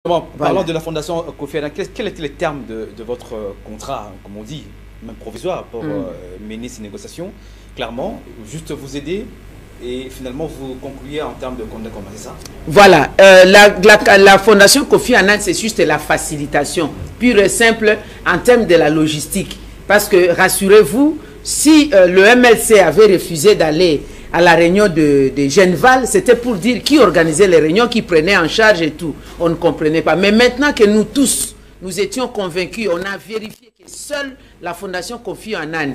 Parlons Voilà. de la fondation Kofi Annan. Quels étaient les termes de votre contrat, comme on dit, même provisoire, pour mener ces négociations? Clairement, juste vous aider et finalement vous concluez en termes de contrat, c'est ça? Voilà, la fondation Kofi Annan, c'est juste la facilitation, pure et simple en termes de la logistique. Parce que, rassurez-vous, si le MLC avait refusé d'aller à la réunion de Genval, c'était pour dire qui organisait les réunions, qui prenait en charge et tout. On ne comprenait pas. Mais maintenant que nous tous, nous étions convaincus, on a vérifié que seule la fondation Kofi Annan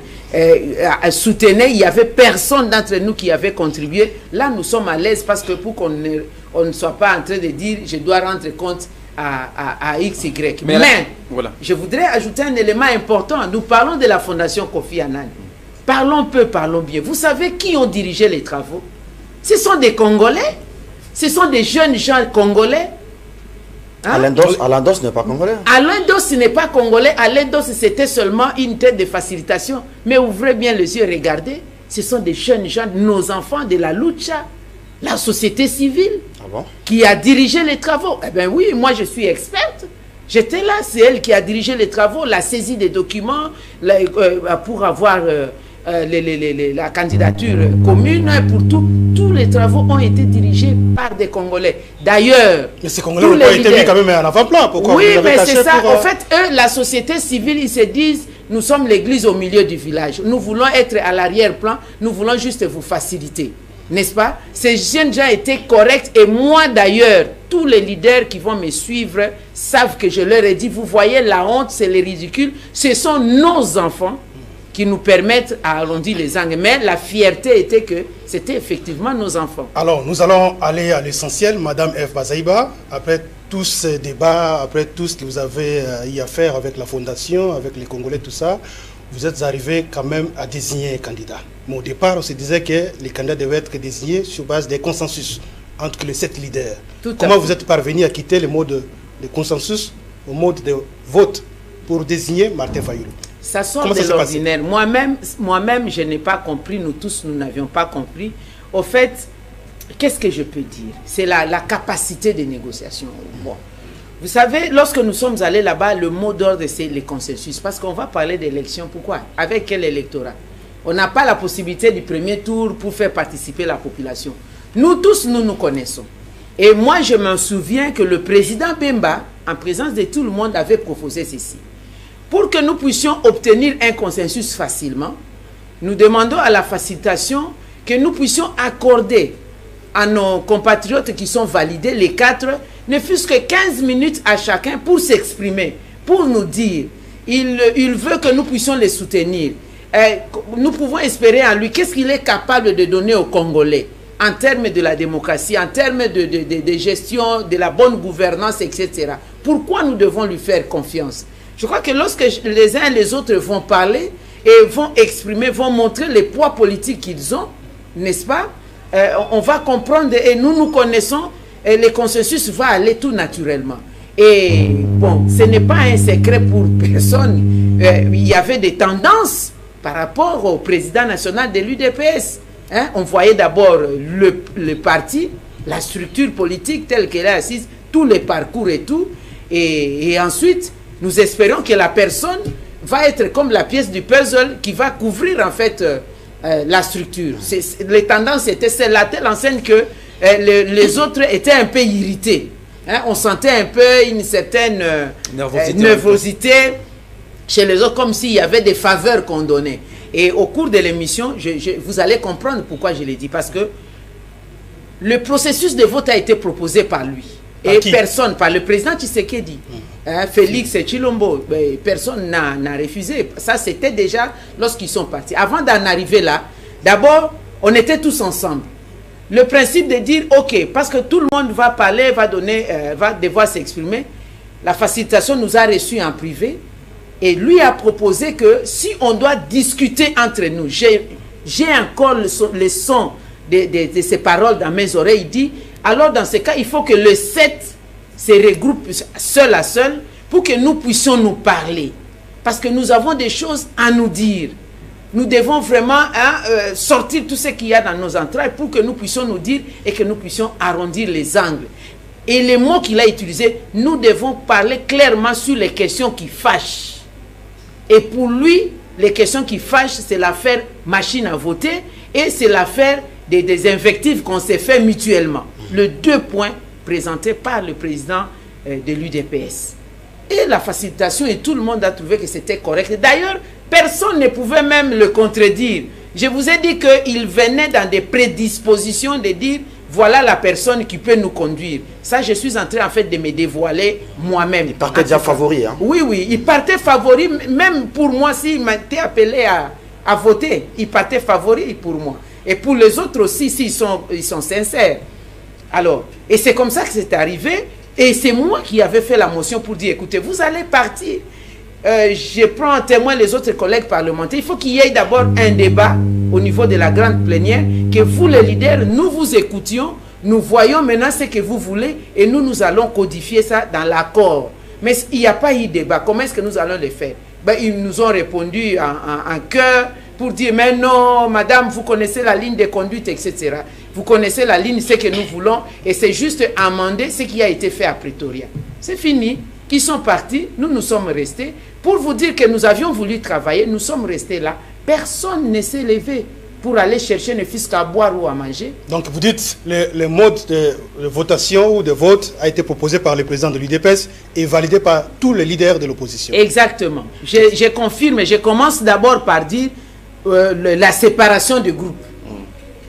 soutenait, il n'y avait personne d'entre nous qui avait contribué. Là, nous sommes à l'aise parce que pour qu'on ne soit pas en train de dire je dois rendre compte à XY. Mais voilà. Je voudrais ajouter un élément important. Nous parlons de la fondation Kofi Annan. Parlons peu, parlons bien. Vous savez qui ont dirigé les travaux? Ce sont des Congolais. Ce sont des jeunes gens congolais. Hein? Alain Dos n'est pas congolais. Alain Dos n'est pas congolais. Alain Dos, c'était seulement une tête de facilitation. Mais ouvrez bien les yeux, regardez. Ce sont des jeunes gens, nos enfants de la lucha, la société civile, qui a dirigé les travaux. Eh bien oui, moi je suis experte. J'étais là, c'est elle qui a dirigé les travaux, la saisie des documents pour avoir la candidature commune, pour tout. Tous les travaux ont été dirigés par des Congolais. D'ailleurs, mais ces Congolais n'ont pas été mis quand même à l'avant-plan. Pourquoi? Oui, mais c'est ça. En fait, eux, la société civile, ils se disent, nous sommes l'église au milieu du village. Nous voulons être à l'arrière-plan. Nous voulons juste vous faciliter. N'est-ce pas? Ces jeunes gens étaient corrects. Et moi, d'ailleurs, tous les leaders qui vont me suivre savent que je leur ai dit, vous voyez, la honte, c'est le ridicule. Ce sont nos enfants qui nous permettent à arrondir les angles. Mais la fierté était que c'était effectivement nos enfants. Alors, nous allons aller à l'essentiel, Madame Eve Bazaïba. Après tous ces débats, après tout ce que vous avez eu à faire avec la Fondation, avec les Congolais, tout ça, vous êtes arrivé quand même à désigner un candidat. Mais au départ, on se disait que les candidats devaient être désignés sur base des consensus entre les 7 leaders. Comment vous êtes parvenu à quitter le mode de consensus au mode de vote pour désigner Martin Fayulu? Ça sort de l'ordinaire. Moi-même, je n'ai pas compris. Nous tous, nous n'avions pas compris. Au fait, qu'est-ce que je peux dire? C'est la capacité de négociation. Bon. Vous savez, lorsque nous sommes allés là-bas, le mot d'ordre, c'est les consensus. Parce qu'on va parler d'élection. Pourquoi? Avec quel électorat? On n'a pas la possibilité du premier tour pour faire participer la population. Nous tous, nous nous connaissons. Et moi, je me souviens que le président Bemba, en présence de tout le monde, avait proposé ceci. Pour que nous puissions obtenir un consensus facilement, nous demandons à la facilitation que nous puissions accorder à nos compatriotes qui sont validés, les 4, ne fût-ce que 15 minutes à chacun pour s'exprimer, pour nous dire, il veut que nous puissions les soutenir. Nous pouvons espérer en lui qu'est-ce qu'il est capable de donner aux Congolais en termes de la démocratie, en termes de gestion, de la bonne gouvernance, etc. Pourquoi nous devons lui faire confiance? Je crois que lorsque les uns et les autres vont parler et vont exprimer, vont montrer les poids politiques qu'ils ont, n'est-ce pas? On va comprendre et nous connaissons et le consensus va aller tout naturellement. Et bon, ce n'est pas un secret pour personne. Il y avait des tendances par rapport au président national de l'UDPS. Hein? On voyait d'abord le parti, la structure politique telle qu'elle est assise, tous les parcours et tout. Et ensuite, nous espérons que la personne va être comme la pièce du puzzle qui va couvrir en fait la structure. Les tendances étaient celles-là, telle enseigne que les autres étaient un peu irrités. Hein? On sentait un peu une certaine nervosité chez les autres, comme s'il y avait des faveurs qu'on donnait. Et au cours de l'émission, vous allez comprendre pourquoi je l'ai dit. Parce que le processus de vote a été proposé par lui. Et personne, par le président Tshisekedi, Félix Tshilombo, personne n'a refusé. Ça, c'était déjà lorsqu'ils sont partis. Avant d'en arriver là, d'abord, on était tous ensemble. Le principe de dire, ok, parce que tout le monde va parler, va devoir s'exprimer, la facilitation nous a reçus en privé. Et lui a proposé que si on doit discuter entre nous, j'ai encore le son de ces paroles dans mes oreilles, il dit, alors dans ce cas, il faut que le 7 se regroupe seul à seul pour que nous puissions nous parler. Parce que nous avons des choses à nous dire. Nous devons vraiment sortir tout ce qu'il y a dans nos entrailles pour que nous puissions nous dire et que nous puissions arrondir les angles. Et les mots qu'il a utilisés, nous devons parler clairement sur les questions qui fâchent. Et pour lui, les questions qui fâchent, c'est l'affaire machine à voter et c'est l'affaire des invectives qu'on s'est fait mutuellement. Les 2 points présentés par le président de l'UDPS. Et la facilitation, et tout le monde a trouvé que c'était correct. D'ailleurs, personne ne pouvait même le contredire. Je vous ai dit qu'il venait dans des prédispositions de dire, voilà la personne qui peut nous conduire. Ça, je suis en train, en fait, de me dévoiler moi-même. Il partait déjà favori. Hein? Oui, oui, il partait favori. Même pour moi, s'il m'était appelé à voter, il partait favori pour moi. Et pour les autres aussi, s'ils sont sincères. Alors, et c'est comme ça que c'est arrivé. Et c'est moi qui avais fait la motion pour dire, écoutez, vous allez partir. Je prends en témoin les autres collègues parlementaires. Il faut qu'il y ait d'abord un débat au niveau de la grande plénière, que vous les leaders, nous vous écoutions, nous voyons maintenant ce que vous voulez et nous allons codifier ça dans l'accord. Mais il n'y a pas eu de débat. Comment est-ce que nous allons le faire? Ben, ils nous ont répondu en chœur pour dire, mais non, madame, vous connaissez la ligne de conduite, etc. Vous connaissez la ligne, ce que nous voulons, et c'est juste amender ce qui a été fait à Pretoria. C'est fini. Ils sont partis, nous sommes restés. Pour vous dire que nous avions voulu travailler, nous sommes restés là. Personne ne s'est levé pour aller chercher ne fût-ce qu'à boire ou à manger. Donc vous dites le mode de votation ou de vote a été proposé par le président de l'UDPS et validé par tous les leaders de l'opposition. Exactement. Je confirme, je commence d'abord par dire la séparation du groupe.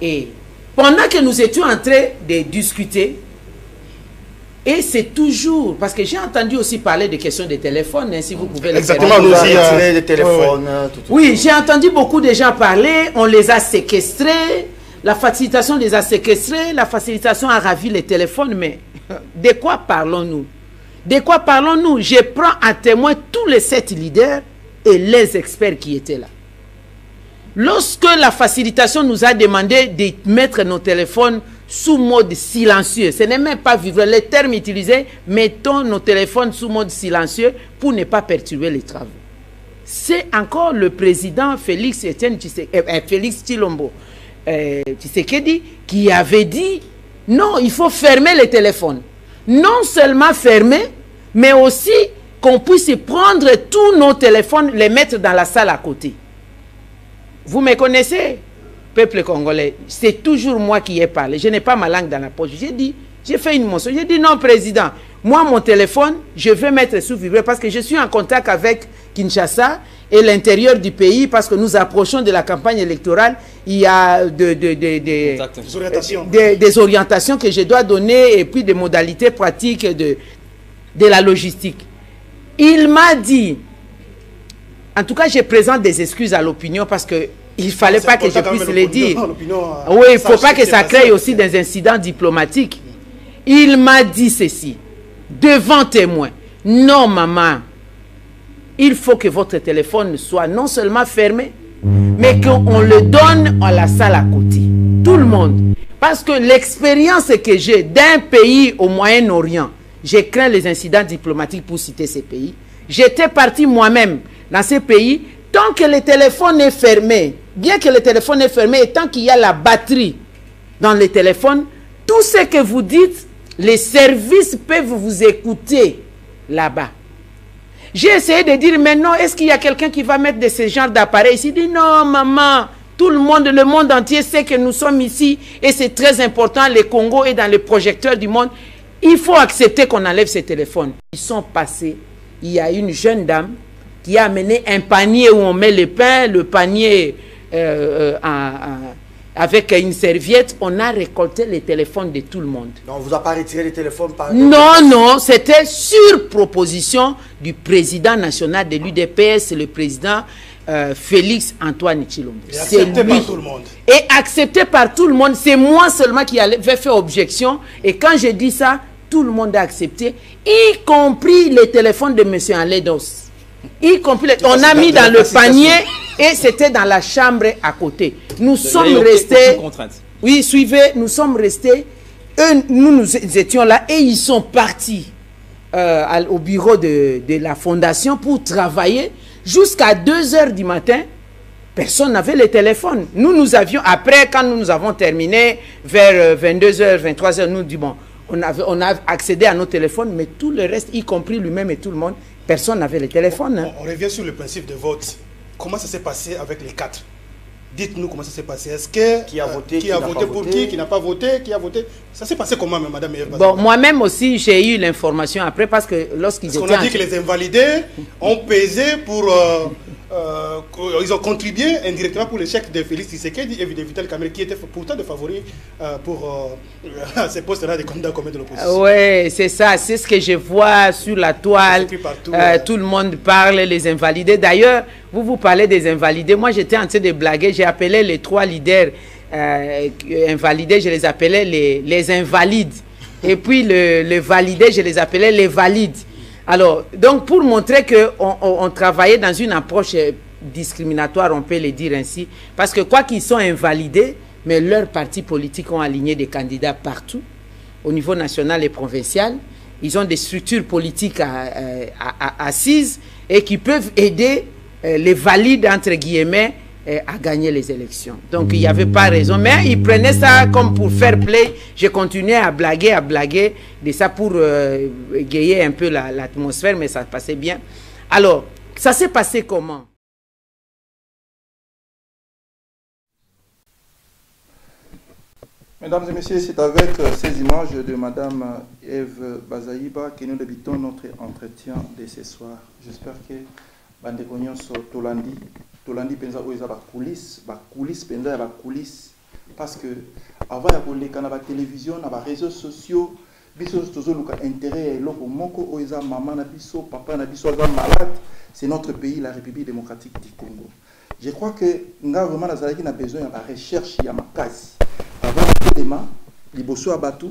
Et pendant que nous étions en train de discuter, et c'est toujours, parce que j'ai entendu aussi parler de questions de téléphone, hein, si vous pouvez le faire. Exactement, nous retirer des téléphones. Oui, j'ai entendu beaucoup de gens parler, on les a séquestrés, la facilitation les a séquestrés, la facilitation a ravi les téléphones, mais de quoi parlons-nous? De quoi parlons-nous? Je prends à témoin tous les 7 leaders et les experts qui étaient là. Lorsque la facilitation nous a demandé de mettre nos téléphones sous mode silencieux, ce n'est même pas vivre le terme utilisé, mettons nos téléphones sous mode silencieux pour ne pas perturber les travaux. C'est encore le président Félix Tshilombo Tshisekedi qui avait dit non, il faut fermer les téléphones. Non seulement fermer, mais aussi qu'on puisse prendre tous nos téléphones, les mettre dans la salle à côté. Vous me connaissez, peuple congolais, c'est toujours moi qui ai parlé. Je n'ai pas ma langue dans la poche. J'ai dit, j'ai fait une motion. J'ai dit non, président, moi, mon téléphone, je vais mettre sous vibreur parce que je suis en contact avec Kinshasa et l'intérieur du pays parce que nous approchons de la campagne électorale. Il y a des orientations que je dois donner et puis des modalités pratiques de la logistique. Il m'a dit, en tout cas, je présente des excuses à l'opinion parce que il ne fallait pas que je puisse le dire. Oui, il ne faut pas que ça crée aussi des incidents diplomatiques. Il m'a dit ceci, devant témoin. Non, maman, il faut que votre téléphone soit non seulement fermé, mais qu'on le donne à la salle à côté. Tout le monde. Parce que l'expérience que j'ai d'un pays au Moyen-Orient, je crains les incidents diplomatiques pour citer ces pays. J'étais parti moi-même dans ces pays. Tant que le téléphone est fermé, bien que le téléphone est fermé, et tant qu'il y a la batterie dans le téléphone, tout ce que vous dites, les services peuvent vous écouter là-bas. J'ai essayé de dire, mais non, est-ce qu'il y a quelqu'un qui va mettre de ce genre d'appareil ici? Il dit, non, maman, tout le monde entier sait que nous sommes ici et c'est très important, le Congo est dans le projecteur du monde. Il faut accepter qu'on enlève ces téléphones. Ils sont passés. Il y a une jeune dame qui a amené un panier où on met le pain, le panier avec une serviette. On a récolté les téléphones de tout le monde. Donc, on ne vous a pas retiré les téléphones par... Non, non, c'était sur proposition du président national de l'UDPS, le président Félix Antoine Tshilombo. Et accepté par tout le monde. Et accepté par tout le monde. C'est moi seulement qui avait fait objection. Et quand je dis ça, tout le monde a accepté, y compris les téléphones de M. Aledos. Y compris on a mis dans le panier et c'était dans la chambre à côté. Nous sommes restés... Oui, suivez, nous sommes restés. Nous étions là et ils sont partis au bureau de la fondation pour travailler jusqu'à 2 h du matin. Personne n'avait le téléphone. Nous avions, après, quand nous avons terminé, vers 22 h, 23 h, nous disons, bon, on a accédé à nos téléphones, mais tout le reste, y compris lui-même et tout le monde, personne n'avait le téléphone. Hein. On revient sur le principe de vote. Comment ça s'est passé avec les 4? Dites-nous comment ça s'est passé. Est-ce que qui a voté, qui a voté pour qui n'a pas voté, qui a voté? Ça s'est passé comment, Madame Eve? Bon, moi-même aussi, j'ai eu l'information après parce que lorsqu'ils étaient... Parce qu'on a dit que les invalidés ont pesé pour... ils ont contribué indirectement pour l'échec de Félix Tshisekedi et de Vital Kamerhe, qui était pourtant de favoris pour ces postes-là des candidats communs de l'opposition. Oui, c'est ça. C'est ce que je vois sur la toile. Partout, tout le monde parle, les invalidés. D'ailleurs, vous parlez des invalidés. Moi, j'étais en train de blaguer. J'ai appelé les 3 leaders invalidés, je les appelais les invalides. Et puis, les validés, je les appelais les valides. Alors, donc pour montrer qu'on travaillait dans une approche discriminatoire, on peut le dire ainsi, parce que quoi qu'ils soient invalidés, mais leurs partis politiques ont aligné des candidats partout, au niveau national et provincial. Ils ont des structures politiques assises et qui peuvent aider les valides, entre guillemets, à gagner les élections. Donc, il n'y avait pas raison. Mais ils prenaient ça comme pour faire play. Je continuais à blaguer de ça pour égayer un peu l'atmosphère, mais ça passait bien. Alors, ça s'est passé comment? Mesdames et messieurs, c'est avec ces images de Madame Eve Bazaïba que nous débutons notre entretien de ce soir. J'espère que Bande Konyonso Tolandi penza oza ba coulisses penza ba coulisses parce que avant ya koleka na ba télévision na ba réseaux sociaux biso tozo luka intérêt eloko moko oza maman na biso papa na biso aza malade, c'est notre pays, la République démocratique du Congo. Je crois que nga vraiment nazalaki na besoin ya ba recherche ya makasi avant tellement liboso abatu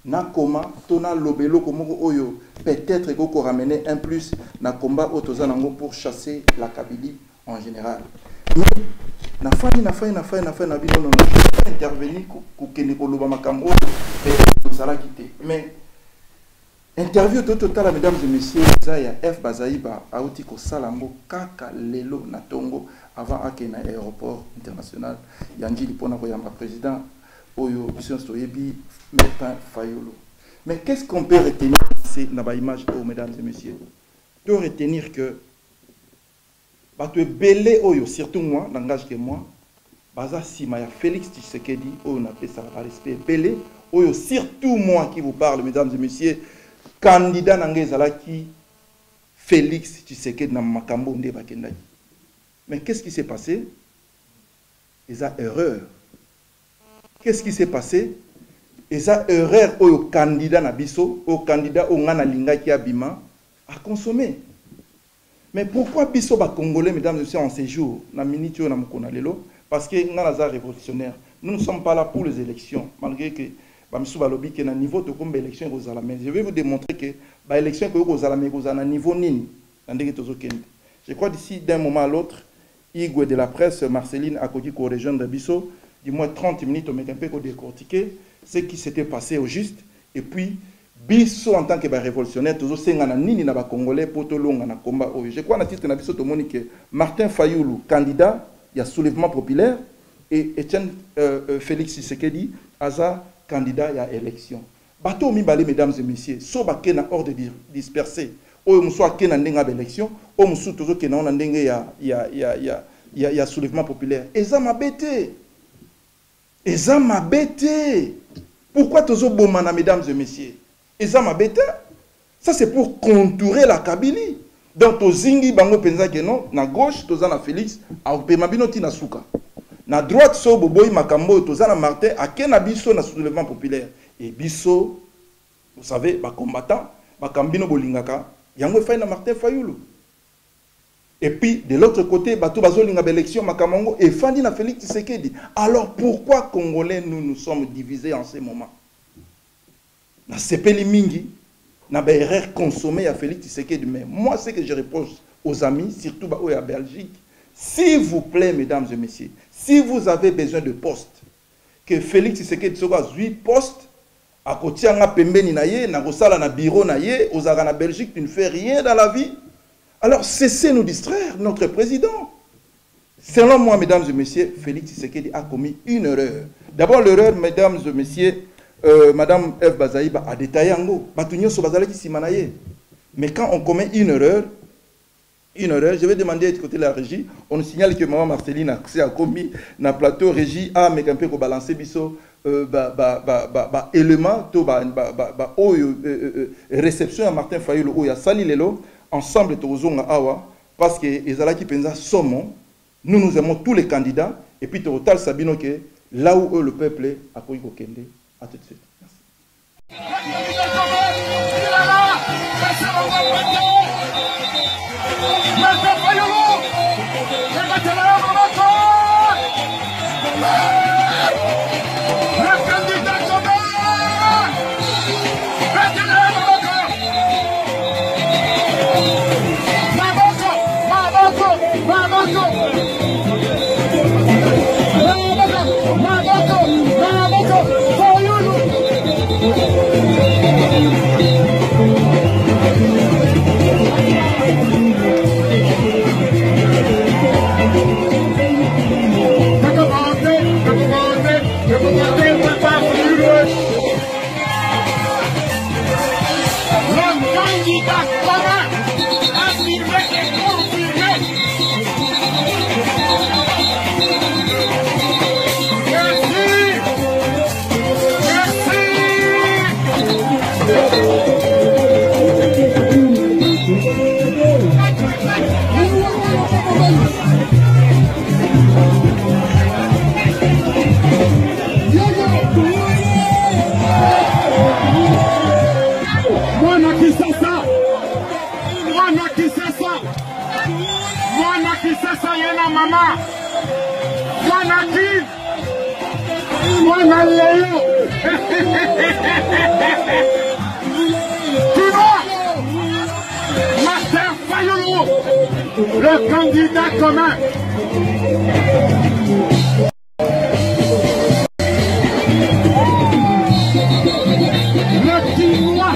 na koma tona lobelo komoko oyo peut-être ko ramener un plus na combat otoza nango pour chasser la Kabylie en général. Mais na fani na bino non intervenir ko kene ko loba makambo et sala quitter. Mais interview total mesdames et messieurs, Zaya F Bazaïba auti ko salango kaka lelo na Tongo avant akena aéroport international yanji lipona ko yamba président Oyo Mission Stoyebi Martin Fayulu. Mais qu'est-ce qu'on peut retenir dans la image, mesdames et messieurs? De retenir que tu es belé Oyo, surtout moi, langage que moi, Baza Simaya Félix Tshisekedi, on appelle ça par respect, belé Oyo, surtout moi qui vous parle, mesdames et messieurs, candidat Nangezalaki Félix Tshisekedi dans Makambo Nde Bakendaki. Mais qu'est-ce qui s'est passé? Ils ont erreur. Qu'est-ce qui s'est passé? Et ça, erreur au candidat Nabiso, au candidat au Ngana Linga qui abima, a consommé. Mais pourquoi Biso ba Congolais, mesdames et messieurs, en séjour, na minitio na mukona lelo? Parce que Ngana révolutionnaire. Nous ne sommes pas là pour les élections, malgré que Bamisu Balobi qui est à niveau de comme élection aux alamés. Je vais vous démontrer que l'élection aux alamés aux à niveau nini. Je crois d'ici d'un moment à l'autre, Igwe de la presse, Marceline Akoki ko rejoindre Biso. Du moins 30 minutes, on met un peu décortiquer ce qui s'était passé au juste. Et puis, Biso en tant que révolutionnaire, toujours c'est un nini na ba Congolais pour tout long na combat. Je crois na titre na Biso to monique Martin Fayulu, candidat, il y a soulèvement populaire, et Etienne Félix Tshisekedi, Aza, candidat, il y a élection. Bateau mi balé, mesdames et messieurs, so ba na ordre dispersé. O mso akena ndenga élection, o mso toujours que na ndenge ya soulèvement populaire. Et ça m'a bêté. Et ça m'a bêté. Pourquoi tozo bomana, mesdames et messieurs? Et ça m'a bêté. Ça c'est pour contourer la Kabylie. Donc tozingi bango penza que non, na gauche toza na Félix, a pema bino ti na suka. Na droite so boboyi makambo toza na Martin, akena biso na soulèvement populaire. Et biso, vous savez, ba combattant, ba kambino bolingaka, yango fay na Martin Fayulu. Et puis, de l'autre côté, Bato Bazolinga l'élection, Makamango, et Fandi na Félix Tshisekedi. Alors, pourquoi Congolais, nous sommes divisés en ce moment? Na Sepeli Mingi, na erreur consommée à Félix Tshisekedi. Mais moi, ce que je reproche aux amis, surtout à Belgique, s'il vous plaît, mesdames et messieurs, si vous avez besoin de postes, que Félix Tshisekedi soit 8 postes, à côté de Pembeni naye, na Rosala na bureau naye, aux Arana Belgique, tu ne fais rien dans la vie. Alors, cessez de nous distraire, notre président. Selon moi, mesdames et messieurs, Félix Tshisekedi a commis une erreur. D'abord, l'erreur, mesdames et messieurs, Madame Eve Bazaïba a détaillé en gros. Mais quand on commet une erreur, je vais demander de côté de la régie. On nous signale que Maman Marceline a commis dans le plateau régie a mais un peu balancer biso élément réception à Martin Fayulu ou ya sali lelo ensemble tozonga awa parce que ezala qui pensa somon nous aimons tous les candidats et puis total sabino que là où le peuple a koyi kokende à tout de suite. Mama, Mwana Kid, Mwana Léo, tu vois, Martin Fayulu, le candidat commun. Le Quinois,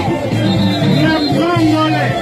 le Congolais.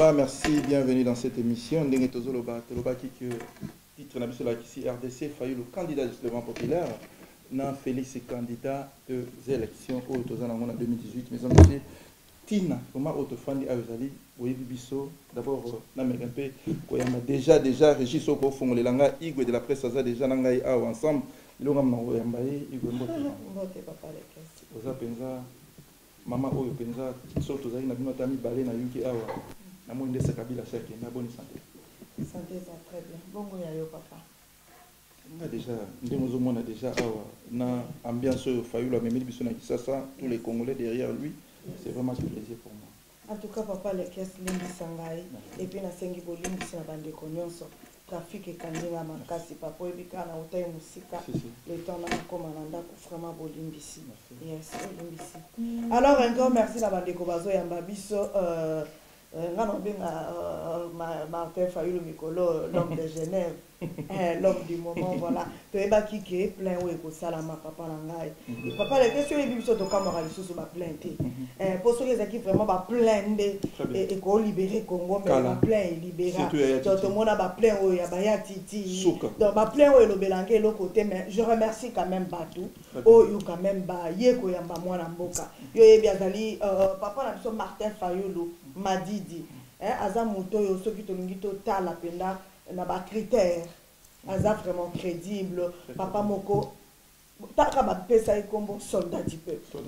Papa, merci, bienvenue dans cette émission. Ndenge tozoloba qui titre na biso la ici RDC Fayulu candidat justement populaire na Félix candidat aux élections au tozana en 2018 mais en fait Tina comment autofandi azali oyebi biso d'abord na megampe ko yama déjà Régis Soko fongolelanga Igwe de la presse aza déjà na ngai awa ensemble ilonga mnango yamba Igwe mbote papa le kesi oza penza mama oyo penza so tozali na bino tami balé na yuki awa na mo ndesa kabila chaki na bonne santé. Santé ça très bien. Bongo ya yo papa. On a déjà on a déjà na ambiance Fayulu Memeli biso na Kisasa, tous les Congolais derrière lui. C'est vraiment un plaisir pour moi. En tout cas papa les caisses limbi sangai et puis na sengi bolimbi na bande konyonso. Trafic et kandinga makasi papa ebika na utai musika le temps na koma nanda ko vraiment bolimbisi. Yes, bolimbisi. Alors un grand merci na bande ko bazo ya mbabiso Martin Fayulu Mikolo, l'homme de Genève, l'homme du moment, voilà. Tu es baki qui est plein ou éco salama papa langai. Papa les questions les bibiso to camara les sous ma plainte. Pour ceux qui vraiment ba plainte et ko libérer Congo mais ba plein et libérer. Tout le monde a ba plein ou ya ba ya titi. Donc ba plein ou le belangé l'autre côté mais je remercie quand même Batou. Oh you quand même ba yeko ya ba mwana mboka. Yo e biazali papa na biso Martin Fayulu Madidi, aza moto yo soki tolingi totala penda na ba critères, aza vraiment crédible, papa moko taka ba pesa ekombo soldat du peuple.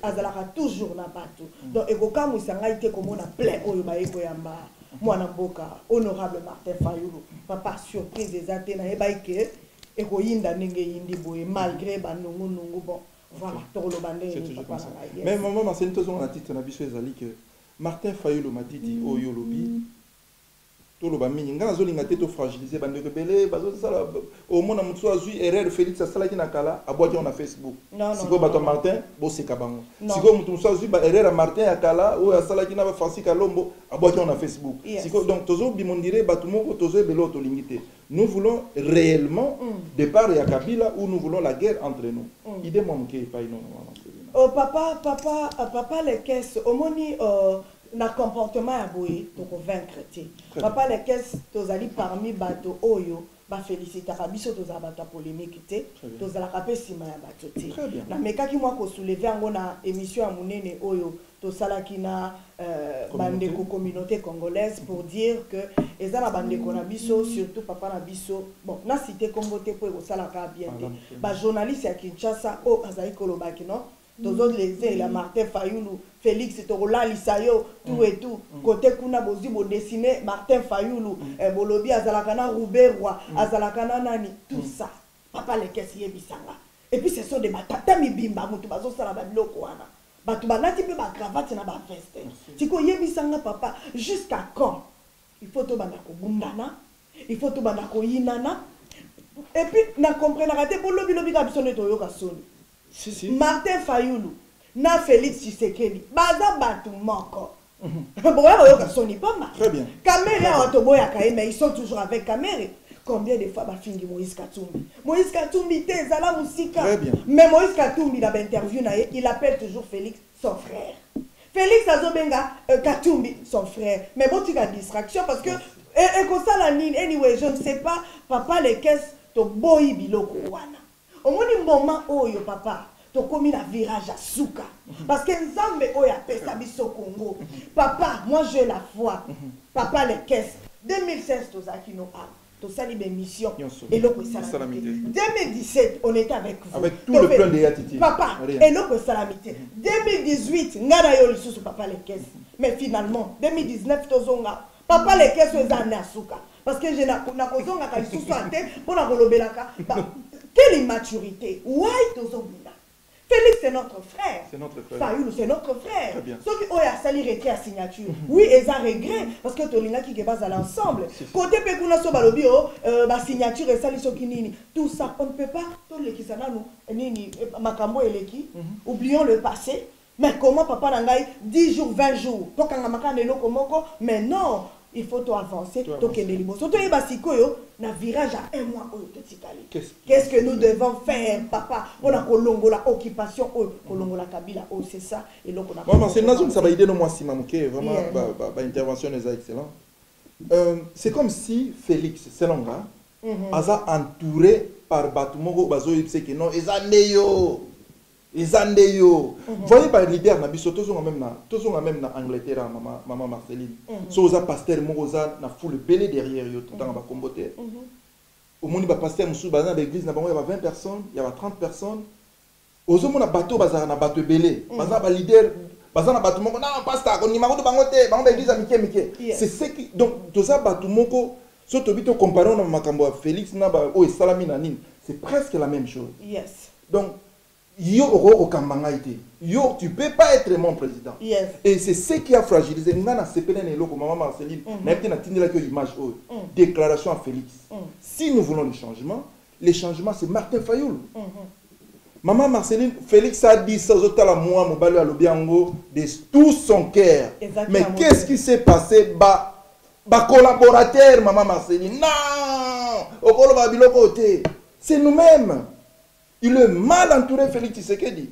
Azalaka toujours na bato. Donc ekoka musanga ite komona plein oyo ba eko yamba mwana mboka honorable Martin Fayulu. Papa surprise ezate na eba ike eko yinda ndenge yindi boye malgré ba nungu bon. Voilà, tolo bande ni papa na. Mais maman ma sento zo na titre na biso ezali que Martin Fayulu m'a dit oyo lobi to loba mingi ngana zo linga te to fragiliser bande rebelle bazo sala au monde mutsu azui erreur Félix asala ki na kala abwaki on na Facebook siko bato Martin bo seka bango siko mutsu azui ba erreur Martin ya kala o asala ki na ba Francis Kalombo abwaki on na Facebook siko donc tozo bimondire bato moko tozo belo to lingité. Nous voulons réellement départ ya Kabila ou nous voulons la guerre entre nous. Idée moi mke pa ino. Oh papa les caisses au moni na comportement ya boye to convaincre ti. Papa les caisses tozali parmi bato oyo ba féliciter biso tozala bato polémique te tozala kapé sima ya bato ti. Na mekaki moi ko soulever ngo na émission ya munene oyo to salaki na bandeko communauté congolaise pour dire que ezala bandeko na biso surtout papa na biso bon na cité Congo te po ko salaka bien te ba journaliste ya Kinshasa o azali kolobaki non tous les la Martin Fayulu Félix Torola Lisayo tout et tout côté kuna bozi bo dessiner Martin Fayulu bolobi azalakana Rouberwa azalakana nani tout ça papa les caisses yebisanga et puis ce sont des batata mibimba mutu bazo sala ba biloko wana batu banati pe ba cravate na ba veste tiko yebisanga papa jusqu'à quand il faut to bana ko bundana il faut to bana ko yinana et puis na comprendre raté pour lobi ka biso neto yoka soni. Martin Fayulu na Félix Tshisekedi baza batu moko boya yoka soni pas mal très bien caméra autoboya kae mais ils sont toujours avec caméra. Combien de fois bafingi Moïse Katumbi te zala musika mais Moïse Katumbi dans l'interview il appelle toujours Félix son frère. Félix azobenga Katumbi son frère mais bon tu as distraction parce que et comme ça la ligne anyway je ne sais pas papa les caisses to boyi biloko wana au moni moment oyo papa to komi na virage à souka parce que nzambe oyo apesa biso Congo papa moi j'ai la foi papa les caisses 2016 tozaki no a to sali be mission et loko salamité 2017 on était avec vous avec tout le plan de Yatiti papa et loko salamité 2018 ngana yo lisusu papa les caisses mais finalement 2019 tozonga papa les caisses ezana à souka parce que je na kozonga ka lisusu ate pona kolobelaka quelle immaturité why tozobina Félix c'est notre frère. C'est notre frère. Fayulu c'est notre frère. Très bien. Sauf que a sali retrait à signature. Oui, et ça regret parce que tolinga qui base à l'ensemble. Côté pekuna so balobi ba signature et sali so kinini. Tout ça on ne peut pas tout le kisana nous nini makambo eleki. Oublions le passé. Mais comment papa nangai 10 jours 20 jours. Tokanga makane loko moko mais non. il faut tout avancer, tout kende liboso. To yeba sikoyo na virage à 1 mois oyo to tikali. Qu'est-ce que nous devons faire papa? On a kolongola occupation kolongola Kabila c'est ça et donc on a maman c'est une ça va aider no moi si mamuke vraiment ba intervention est excellent. C'est comme si Félix Selonga a entouré par Batumoko bazo c'est que non ezandeyo voyez par leader na biso tozonga même na Angleterre maman Marceline so za pasteur mokoza na foule belé derrière yo tout temps ba comboter au moni ba pasteur musu ba na l'église na bango il y a 20 personnes il y a 30 personnes ozo mona bateau bazara na bateau belé bazara ba leader bazana bateau moko na pasteur ko ni makoto bango te bango ba église a mike c'est ce qui donc toza bateau moko so to bito comparer na makambo ya Félix na ba o salami na nini c'est presque la même chose. Yes. Donc yo oro okambanga ite yo tu peux pas être mon président. Yes. Et c'est ce qui a fragilisé ngana sepelene eloko maman Marceline na été na tindela que image o déclaration à Félix. Si nous voulons le changement c'est Martin Fayoul. Maman Marceline Félix a dit ça zotala moi mobalo ya lobiango de tout son cœur. Mais qu'est-ce qui s'est passé ba collaborateur maman Marceline non okolo ba biloko te c'est nous-mêmes. Il est mal entouré Félix Tshisekedi.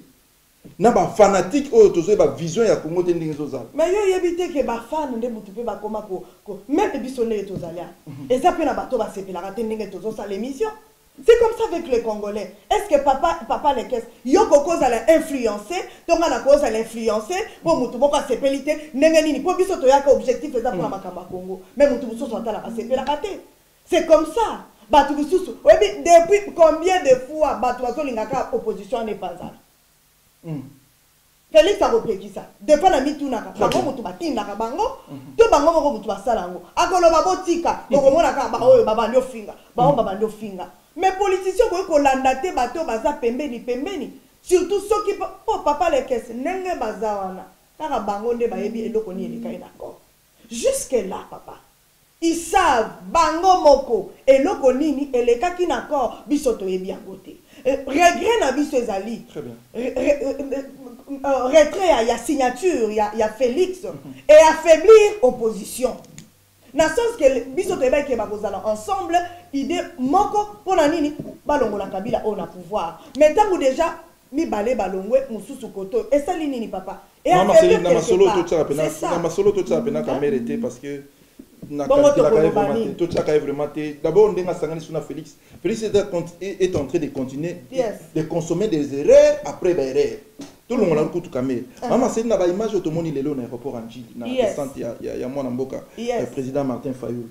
Na ba fanatique o tozo ba vision ya Congo te ndingi zoza. Mais yo yebite ke ba fan nde mutu pe ba koma ko même biso ne tozalia. Et ça pe na bato ba sepela te ndingi tozo sa l'émission. C'est comme ça avec les Congolais. Est-ce que papa les caisses yo cause à l'influencer, donc na cause à l'influencer pour mutu boko sepelité ndenge nini pour biso to yaka objectif eza pour makamba Congo. Même mutu biso so tala ba sepela te. C'est comme ça. Depuis combien de fois Batuazo Lingaka opposition n'est pas là? Félix a repris qui ça? Depuis la mitunaka, bango mutu batinaka bango, to bango moko mutu basalango. Akolo babotika, boko monaka ba oyo babandio finga, babandio finga. Mais politiciens ko landate bato baza pembeni. Surtout ceux qui po papa les caisses nenge bazawana. Kaka bango nde bayebi eloko ni elikai d'accord. Jusque là papa. Ils savent bango moko et loko nini et les kaki n'accord bisoto et bien côté regret na biso ezali très bien retrait il y a signature il y a Félix et affaiblir opposition na sens que bisoto et bien que bakozala ensemble idée moko pona nini balongola Kabila on a pouvoir mais tant déjà mi balé balongwe mususu koto et ça nini papa et maman c'est na masolo to tsa pena na masolo to tsa pena ka mérité parce que d'abord on a Félix est en train de continuer de consommer des erreurs après des erreurs tout le monde a tout camé maman c'est une image automobile le long aéroport en Gilles na descente il y a moi na mboka le président Martin Fayoul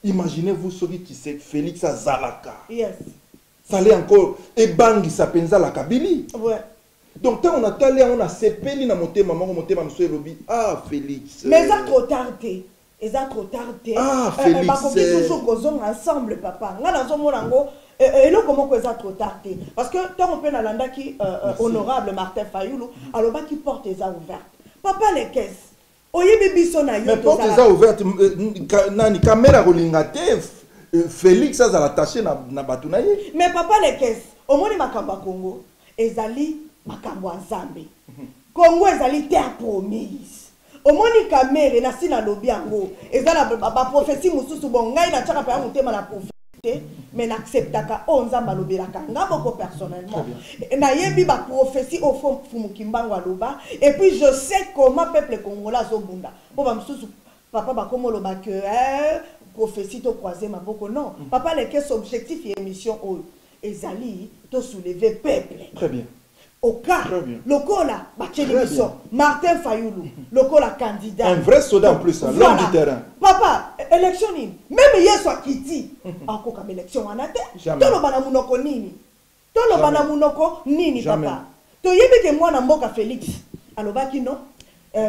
imaginez-vous celui qui sait Félix à Zalaka ça allait encore et bangi ça penza la Kabili donc quand on a talé on a sepeli na monter maman monter monsieur lobby ah Félix mais ça trop tardé. Et ça trop tardé. Ah, Félix. Toujours ensemble, papa. Nga nazo monango. Et là comment que ça trop tardé. Parce que tant on peut nalanda qui honorable Martin Fayoulou, alors bah qui porte les ouvertes. Papa les caisses. Oye bibi sona yo. Mais porte les ouvertes. Nani caméra rolingate. Félix ça la taché na batunaye. Mais papa les caisses. Au moins makamba Congo. Ezali makambo Nzambe. Congo ezali terre promise. Au moins ni caméra na sina lobi yango ezala ba prophétie mususu bon ngai na tshaka pa mutema na prophétie mais n'acceptaka onza malobelaka ngaboko personnellement na yebi ba prophétie au fond fumukimbango aloba et puis je sais comment peuple congolais azobunda po ba mususu papa ba komo loba que prophétie to croiser maboko non papa les quels objectifs et émission ezali to soulever peuple très bien. Au cas, Lokola, Martin Fayoulou, Lokola candidat. Un vrai soldat en plus, l'homme du terrain. Papa, élection nini. Même hier soit Kiti, encore comme élection en atte. Tolo bana munoko nini. Tolo bana munoko nini papa. To yebi que moi na mboka Félix. Alobaki non.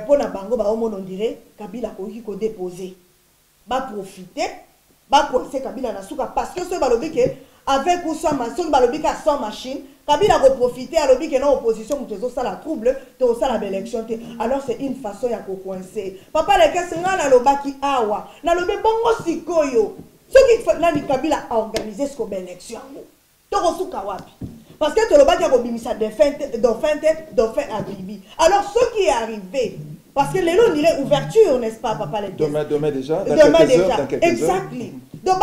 Pour na bango ba omo on dirait Kabila ko déposer. Ba profiter, ba coincer Kabila na suka parce que ce balobi que avec ou sans machine, balobi ka sans machine. Kabila va profiter à l'objet que non opposition ou ça la trouble, to ça la élection. Alors c'est une façon ya ko coincer. Papa les cas c'est na lobaki awa. Na lobe bongo sikoyo. Ce qui fait là ni Kabila a organisé ce comme élection. To kosuka wapi. Parce que to lobaki a ko bimisa de fin à Bibi. Alors ce qui est arrivé Parce que les lots, il est ouverture, n'est-ce pas, papa les Demain déjà. Demain déjà. Dans quelques heures. Exactly. Donc,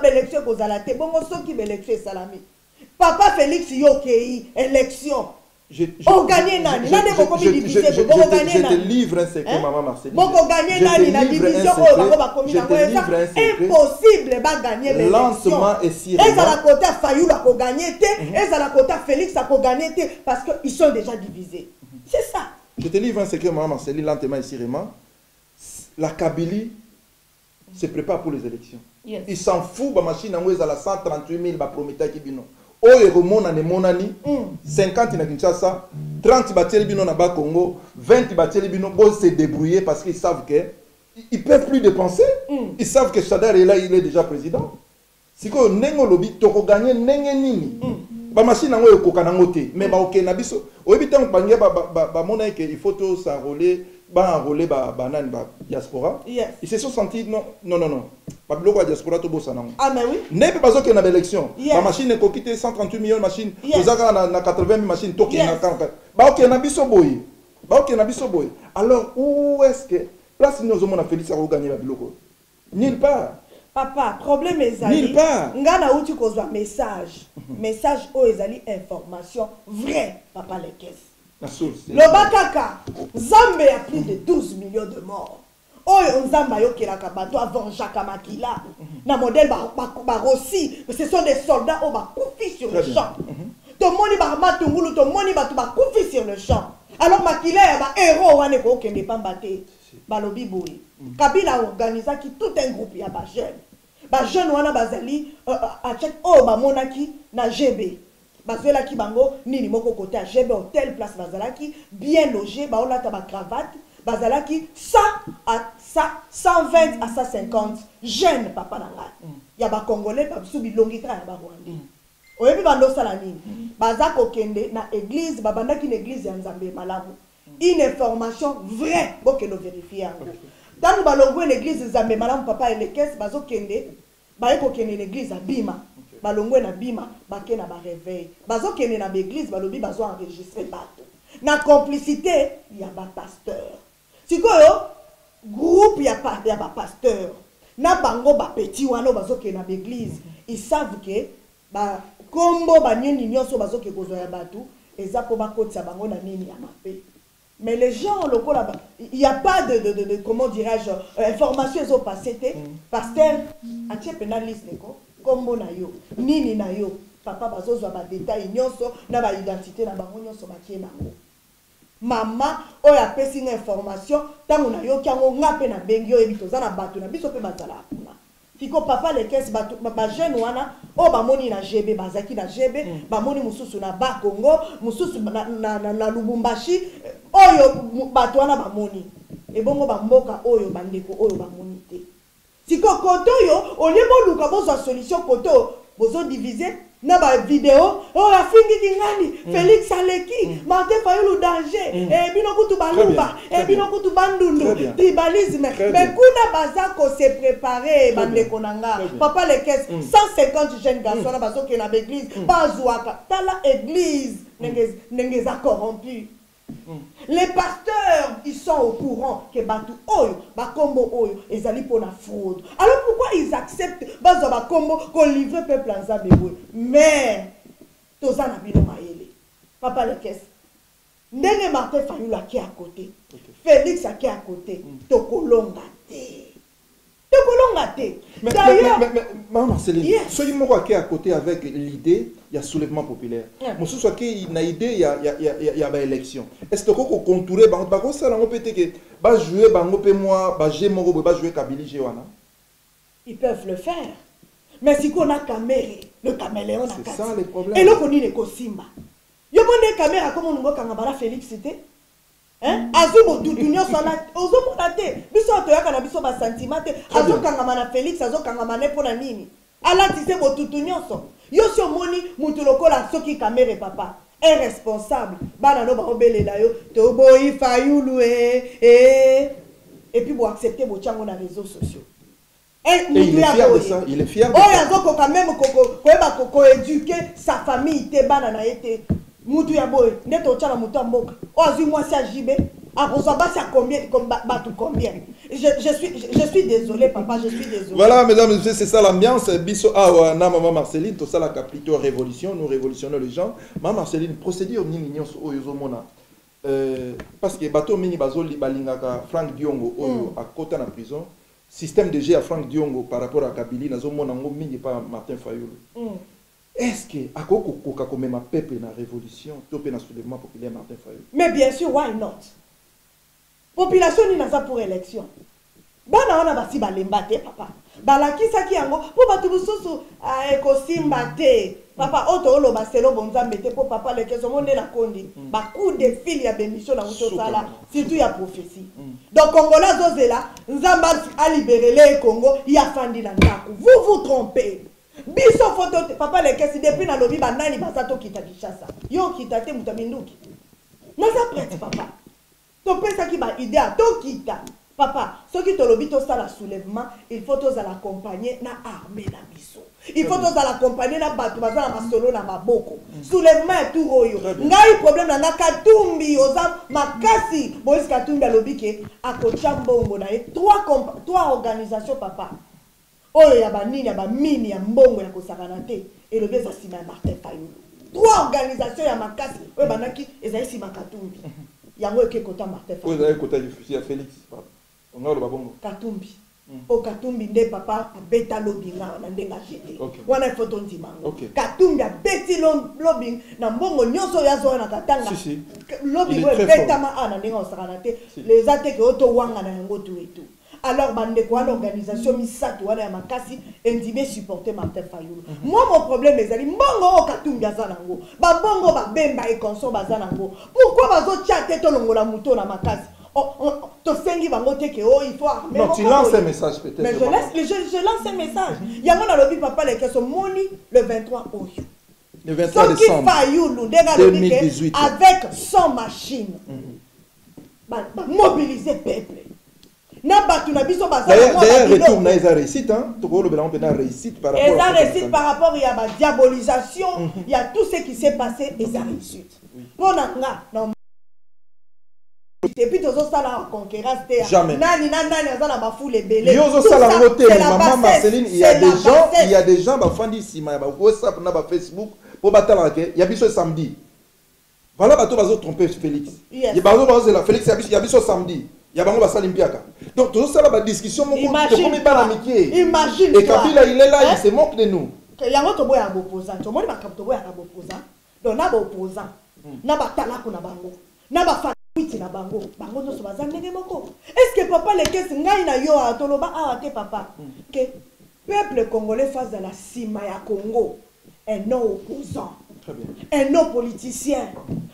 élection pour Zalaté. Bon, on sait qui va élection Salami. Papa Félix Yokei, élection. On gagne Nani. Je te livre un secret, maman Marceline. Bon, on gagne Nani, la division. Impossible de gagner l'élection. Lentement et sirement. Et à la côté Fayou a gagné, et à la côté Félix a gagné, parce qu'ils sont déjà divisés. C'est ça. Je te livre un secret, maman Marceline, lentement et sirement. La Kabylie se prépare pour les élections. Yes. Il s'en fout, la machine à la 138 000, la prometa qui bino. Oye remona ne monani 50 na Kinshasa, 30 bateli bino na Congo, 20 bateli bino bon se débrouiller parce qu'ils savent que ils peuvent plus dépenser. Ils savent que Chadar est là, il est déjà président. Si ko nengo lobi toko gagner nenge nini. Ba machine ngo ekoka na ngote, mais ba ok na biso. Oyebi tant bangia ba mona que il faut tout s'enrôler, ba enrôler ba banane ba diaspora. Yes. Ils se sont sentis non. Pas bloqué diaspora to bossa na. Ah mais oui. N'est pas parce que na élection. Yes. La machine est quitter 138 millions de machines. Yes. Vous avez na 80 000 machines to Yes. na 40. Ba ok na biso boy. Ba ok na biso boy. Alors où est-ce que place nous avons Félix a gagner la bloco? Nulle part. Papa, problème est Nulle part. Ngana outi kozwa message. Message o ezali information vraie, papa les caisses. La source. Le Bakaka, Zambé a plus de 12 millions de morts. Oyo Nzamba yokelaka bato avant Jacques Makila. Na modèle Rossi, ce sont des soldats au bakufi sur le champ. Tout le monde ba matungulu, tout le monde ba bakufi sur le champ. Alors Makila ya ba héros wane ko kende pambate. Balobi boy. Kabila a organisé tout un groupe ya ba jeune. Ba jeune wana bazali a check o ba monaki na GB. Bazela ki bango nini moko côté à GB hôtel place bazalaki bien logé ba olata ba cravate bazalaki 100 à 120 à 150 jeunes papa nanga ya ba congolais ba subi longitra ya ba rwandais oyebi bando sala nini bazako kende na église babandaki na église ya Nzambe malamu une information vraie boke lo vérifier yango dans balongwe l'église Nzambe malamu papa et les caisses bazo kende ba eko kende l'église abima balongwe na bima bake na ba réveil bazo kende na l'église balobi bazo enregistrer bato na complicité ya ba pasteur sikoyo groupe ya ba pasteur na bango ba petit wana bazo kende na l'église ils savent que ba kombo ba nyoni nyonso bazo ke kozo ya bato eza po ba kotisa bango na nini ya mape. Mais les gens locaux là-bas, il n'y a pas de comment dirais-je, information ils ont passé, pasteur, a tu pénaliste kombo na yo, nini na yo, papa bazo zo ba détail nyonso na ba identité na bango nyonso ba tie nango. Mama o ya pesi une information, tango na yo kiango ngape na bengi o ebitoza na bato na biso pe bazala kuna. Fiko papa les caisses ba jeune wana o ba moni na GB bazaki na GB ba moni mususu na ba Congo mususu na Lubumbashi oyo bato wana ba moni e bongo ba mboka oyo bandeko oyo ba moni te siko koto yo olimo luka bozo solution koto bozo diviser na ba vidéo o la fingi kingani Félix Aleki Martin Fayulu danger e bino kutu baluba e bino kutu bandundu tribalisme mais kuna bazako se préparer bande konanga papa les caisses 150 jeunes garçons na bazoke na l'église bazouaka tala église nengeza corrompu. Les pasteurs, ils sont au courant que Batu Oyo, Bakombo Oyo, ils allaient pour la fraude. Alors pourquoi ils acceptent Bazo Bakombo qu'on livre le peuple en Zambéboui? Mais, Toza Nabino Maele, papa le caisse. Ndenge Martin Fayulu qui est à côté, Félix qui est à côté, Tokolonga D'ailleurs, maman Marceline, soyez moi qui est à côté avec l'idée, il y a soulèvement populaire. Moi, ce soit qu'il y a une idée, il y a une élection. Est-ce que vous contourez, on peut dire que va jouer, moi, va jouer Kabylie Géwana? Ils peuvent le faire. Mais si on a caméré, le caméléon a c'est ça le problème. Et là, on dit les Kosimba. Il y a des caméras comme on a Félix cité. Azubo dunyo sala ozo monate biso toyaka na biso ba sentiment azo kangama na Félix azo kangama ne pona nini ala tise botutu nyonso yo sio moni mutu lokola soki kamere papa est responsable bana no ba obelela yo to boyi Fayulu et puis bo accepter bo chango na réseaux sociaux et il est fier de ça, il est fier de ça. Oh yazoko quand même ko éduquer sa famille te bana na été mutu ya boy ndeto tchala mutu mboka o azui mwasi ajibe Combien, je suis désolé, papa, je suis désolé. Voilà, mesdames et messieurs, c'est ça l'ambiance. Bisso awa na maman Marceline, tout ça la plutôt révolution, nous révolutionnons les gens. Maman Marceline, procédure ni mignon au yozomona. Parce que bateau mini bazoli balingaka Frank Diongo à côté na prison. Système de jeu à Frank Diongo par rapport à Kabili, nazomona ngo mingi pas Martin Fayulu. Est-ce que à koko koka comme ma peuple na révolution, topé na soulèvement populaire Martin Fayulu? Mais bien sûr, why not? Population ni naza pour élection. Bana wana basi balembate papa. Balakisa ki yango po batu bususu ekosimba te. Papa oto olo baselo bonzambe te po papa le keso monde la kondi. Ba coup de fil ya bémission na uto sala, surtout ya prophétie. Donc Congolais zozela, nzamba a libéré le Congo, ya fandi na ndako. Vous vous trompez. Biso photo papa le kesi depuis na lobi banani basato kita Kinshasa. Yo kita te mutaminduki. Naza prête papa. To pesa ki ba idée to kita. Papa, ceux qui te lobby to ça la soulèvement, il faut tous l'accompagner na armée na biso. Il faut tous l'accompagner na batu baza na solo na maboko. Soulèvement et tout royo. Ngai problème na Katumbi oza makasi. Moïse Katumbi lobby ke akochambongo na trois organisations papa. Oyo ya banini ya bamini ya mbongo ya kosakana te. Et le beza sima ya Martin Fayulu. Trois organisations ya makasi. Oyo banaki ezali sima Katumbi. Yango eke kota Martin Fayulu. Oyo ezali kota ya Félix papa. On a le babongo. Katumbi. O Katumbi nde papa beta lobbying na ndenga jete. Wana photo ndimango. Katumbi beti lobbying na mbongo nyonso ya zo na katanga. Lobbying beta ma ana ndenga osakana te. Les attaques auto wanga na yango tout et tout. Alors bande quoi l'organisation misatu wana ya makasi endime supporter Martin Fayulu. Moi mon problème ezali mbongo o Katumbi azanango. Ba mbongo ba bemba e konso bazanango. Pourquoi bazo chatter to longola muto na makasi? Il faut armer. Non, tu lances un message peut-être. Mais je lance un message. Il y a mon lobby papa les questions Moni le 23 Oyo. Le 23 décembre 2018. Avec 100 machines. Mobiliser peuple. D'ailleurs, retour na esa réussite hein. Toko le bilan peut réussite par rapport. Esa réussite par rapport il y a la diabolisation, il y a tout ce qui s'est passé et esa réussite. Pour non. Et puis tous ça la concurrence jamais. Nani ça la bafoule les belé. Yozo ça la moté maman Marceline, il y a des gens ba fandi sima ba WhatsApp na ba Facebook pour batala ke ya biso samedi. Voilà bato bazo tromper Félix. Il bazo la Félix ya biso samedi. Ya bango basali mpiaka. Donc tous ça la discussion mon comme pas l'amitié. Imagine. Et Kabila il est là, il se moque de nous. Yango to boya opposant. To moni ba to boya opposant. Donc na ba opposant. Na ba talako na bango. Na ba na bango no so bazangenge moko. Est-ce que papa les caisses ngai na yo atoloba te papa que peuple congolais face à la cima ya Congo un non opposant. Très bien. Un non politicien.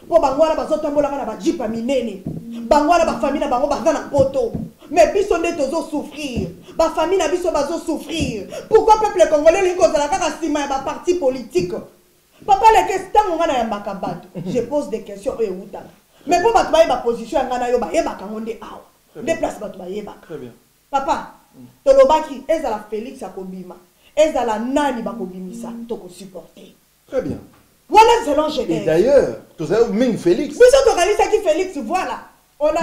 Po bango na bazotambola na ba jipa minene. Bango na ba famille na bango baza na poto. Mais biso nde tozo souffrir. Ba famille na biso bazo souffrir. Pourquoi peuple congolais li kozala kaka cima ya ba parti politique? Papa les caisses tango ngana ya makabato. Je pose des questions et uta. Mais pour battre ma position, très bien. Papa, Tolobaki, ezala Félix Akobima, ezala Nani Bakobimisa, toko supporter. Très bien. Voilà selon Genève. Et d'ailleurs, tu as même Félix. Mais ça t'organise qui Félix, voilà.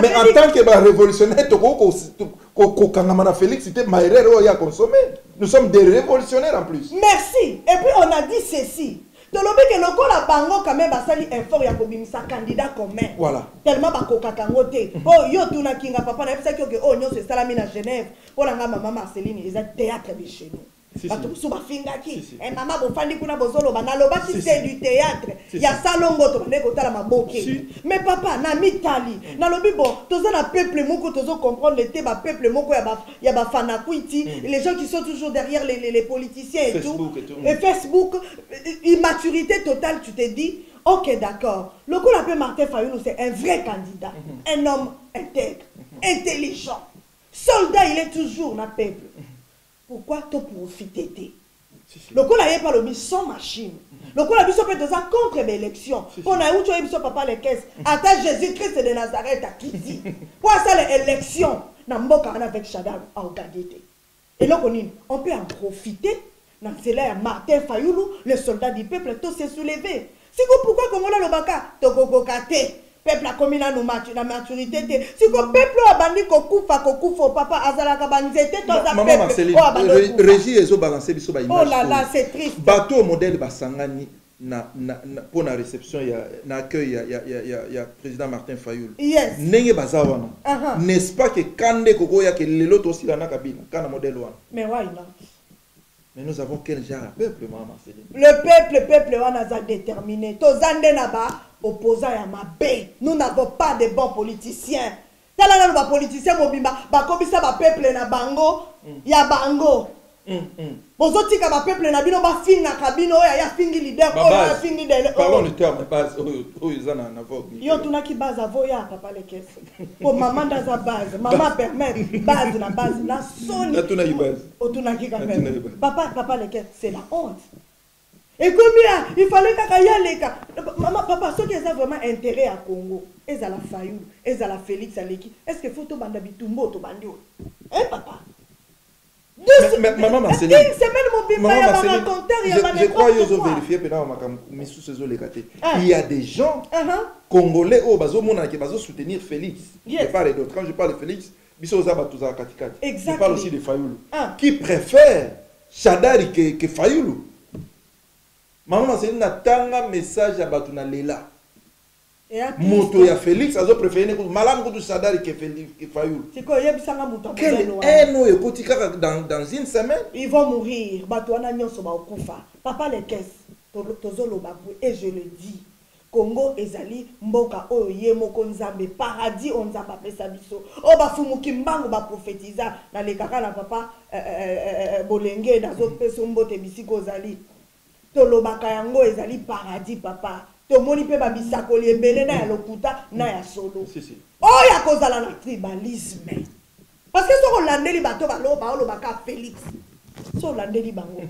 Mais en tant que révolutionnaire, Félix, c'était ma erreur à consommer. Nous sommes des révolutionnaires en plus. Merci. Et puis on a dit ceci. Tolobi que le ko la bango quand même basali effort ya kobimisa candidat commun. Voilà. Tellement bakoka kangote. Oh yo tuna kinga papa na pesa que oh nyo c'est salami na Genève. Pour la maman Marceline, ils ont théâtre de chez nous. Bato so bafinga ki. Et maman bo fandi kuna bozolo banalo bati c'est du théâtre. Ya salongo to ndeko tala maboke. Mais papa na mitali. Na lobi bon, toza na peuple moko tozo comprendre le ba peuple moko ya ba fanakuiti, les gens qui sont toujours derrière les politiciens et tout. Et Facebook, immaturité totale, tu te dis OK d'accord. Le coup l'appelle Martin Fayulu c'est un vrai candidat, un homme intègre, intelligent. Soldat, il est toujours na peuple. Pourquoi te profiter? Le coup là, il n'y a pas le sans machine. Le coup là, il peut être contre l'élection. On a eu tu papa les caisses. Attends Jésus-Christ de Nazareth à qui dit? Pour ça l'élection, n'amboka avec Chadal à Ogadete. Et là on peut en profiter. C'est là Martin Fayulu, le soldat du peuple, tout s'est soulevé. C'est pourquoi comme on a le baka, tokokokate. peuple a commis la maturité. Si le peuple a bandi kokufa papa azalaka banzete to za maman Marceline, Régie ezo balancer biso ba image. Oh là là, c'est triste. Bateau modèle basangani pour la réception na accueil ya président Martin Fayoul. Yes. Nenge bazawana. N'est-ce pas que kande koko ya que lelo to sila na kabina kana modèle wana. Mais why not? Mais nous avons quel genre de peuple, maman Marceline? Le peuple wana za déterminé. To zande na ba opposant ya mabe. Nous n'avons pas de bons politiciens. Tala na ba politiciens mobimba ba komisa ba peuple na bango ya bango. Bozotika ba peuple na bino ba finga kabino ya fingi leader ko ya fingi de. Parlons le terme base oyezana na vogue. Yo tunaki base avoya papa le caisse. Pour maman dans sa base, maman permet base na soni. Na tunaki base. O tunaki quand même. Papa le caisse, c'est la honte. Et combien il fallait qu'Akayaleka. Maman, papa, ceux qui ont vraiment intérêt à Congo, ils ont la Fayoul, ils ont la Félix Aleki. Est-ce que faut tout banda bitumbo to bandio? Hein, papa? Maman Marceline, je crois qu'ils ont vérifié il y a des gens congolais qui vont soutenir Félix. Je parle d'autres. Quand je parle de Félix, je parle aussi de Fayoulou. Qui préfèrent Chadari que Fayoulou. Maman Marceline a un message à Batuna Lela. Moto ya Félix azo préféré malam ko Chadari que Fayoulou. C'est quoi yebisanga muto? Quel haine yo kotika dans une semaine? Ils vont mourir. Batwana nyonso ba okufa. Papa les caisses. Tozolo babu et je le dis. Congo ezali mboka oyo ye moko nzambe paradis on nzamba pesa biso. O ba fumuki mbango ba prophétisa na le kaka na papa bolenge nazo peso mbote bisiko zali. Tolobaka yango ezali paradis papa. Tomoni pe babisakoli ebele na ya lokuta na ya solo. Oh ya kozala na tribalisme. Parce que so landeli bato balobaka Félix. So landeli bango.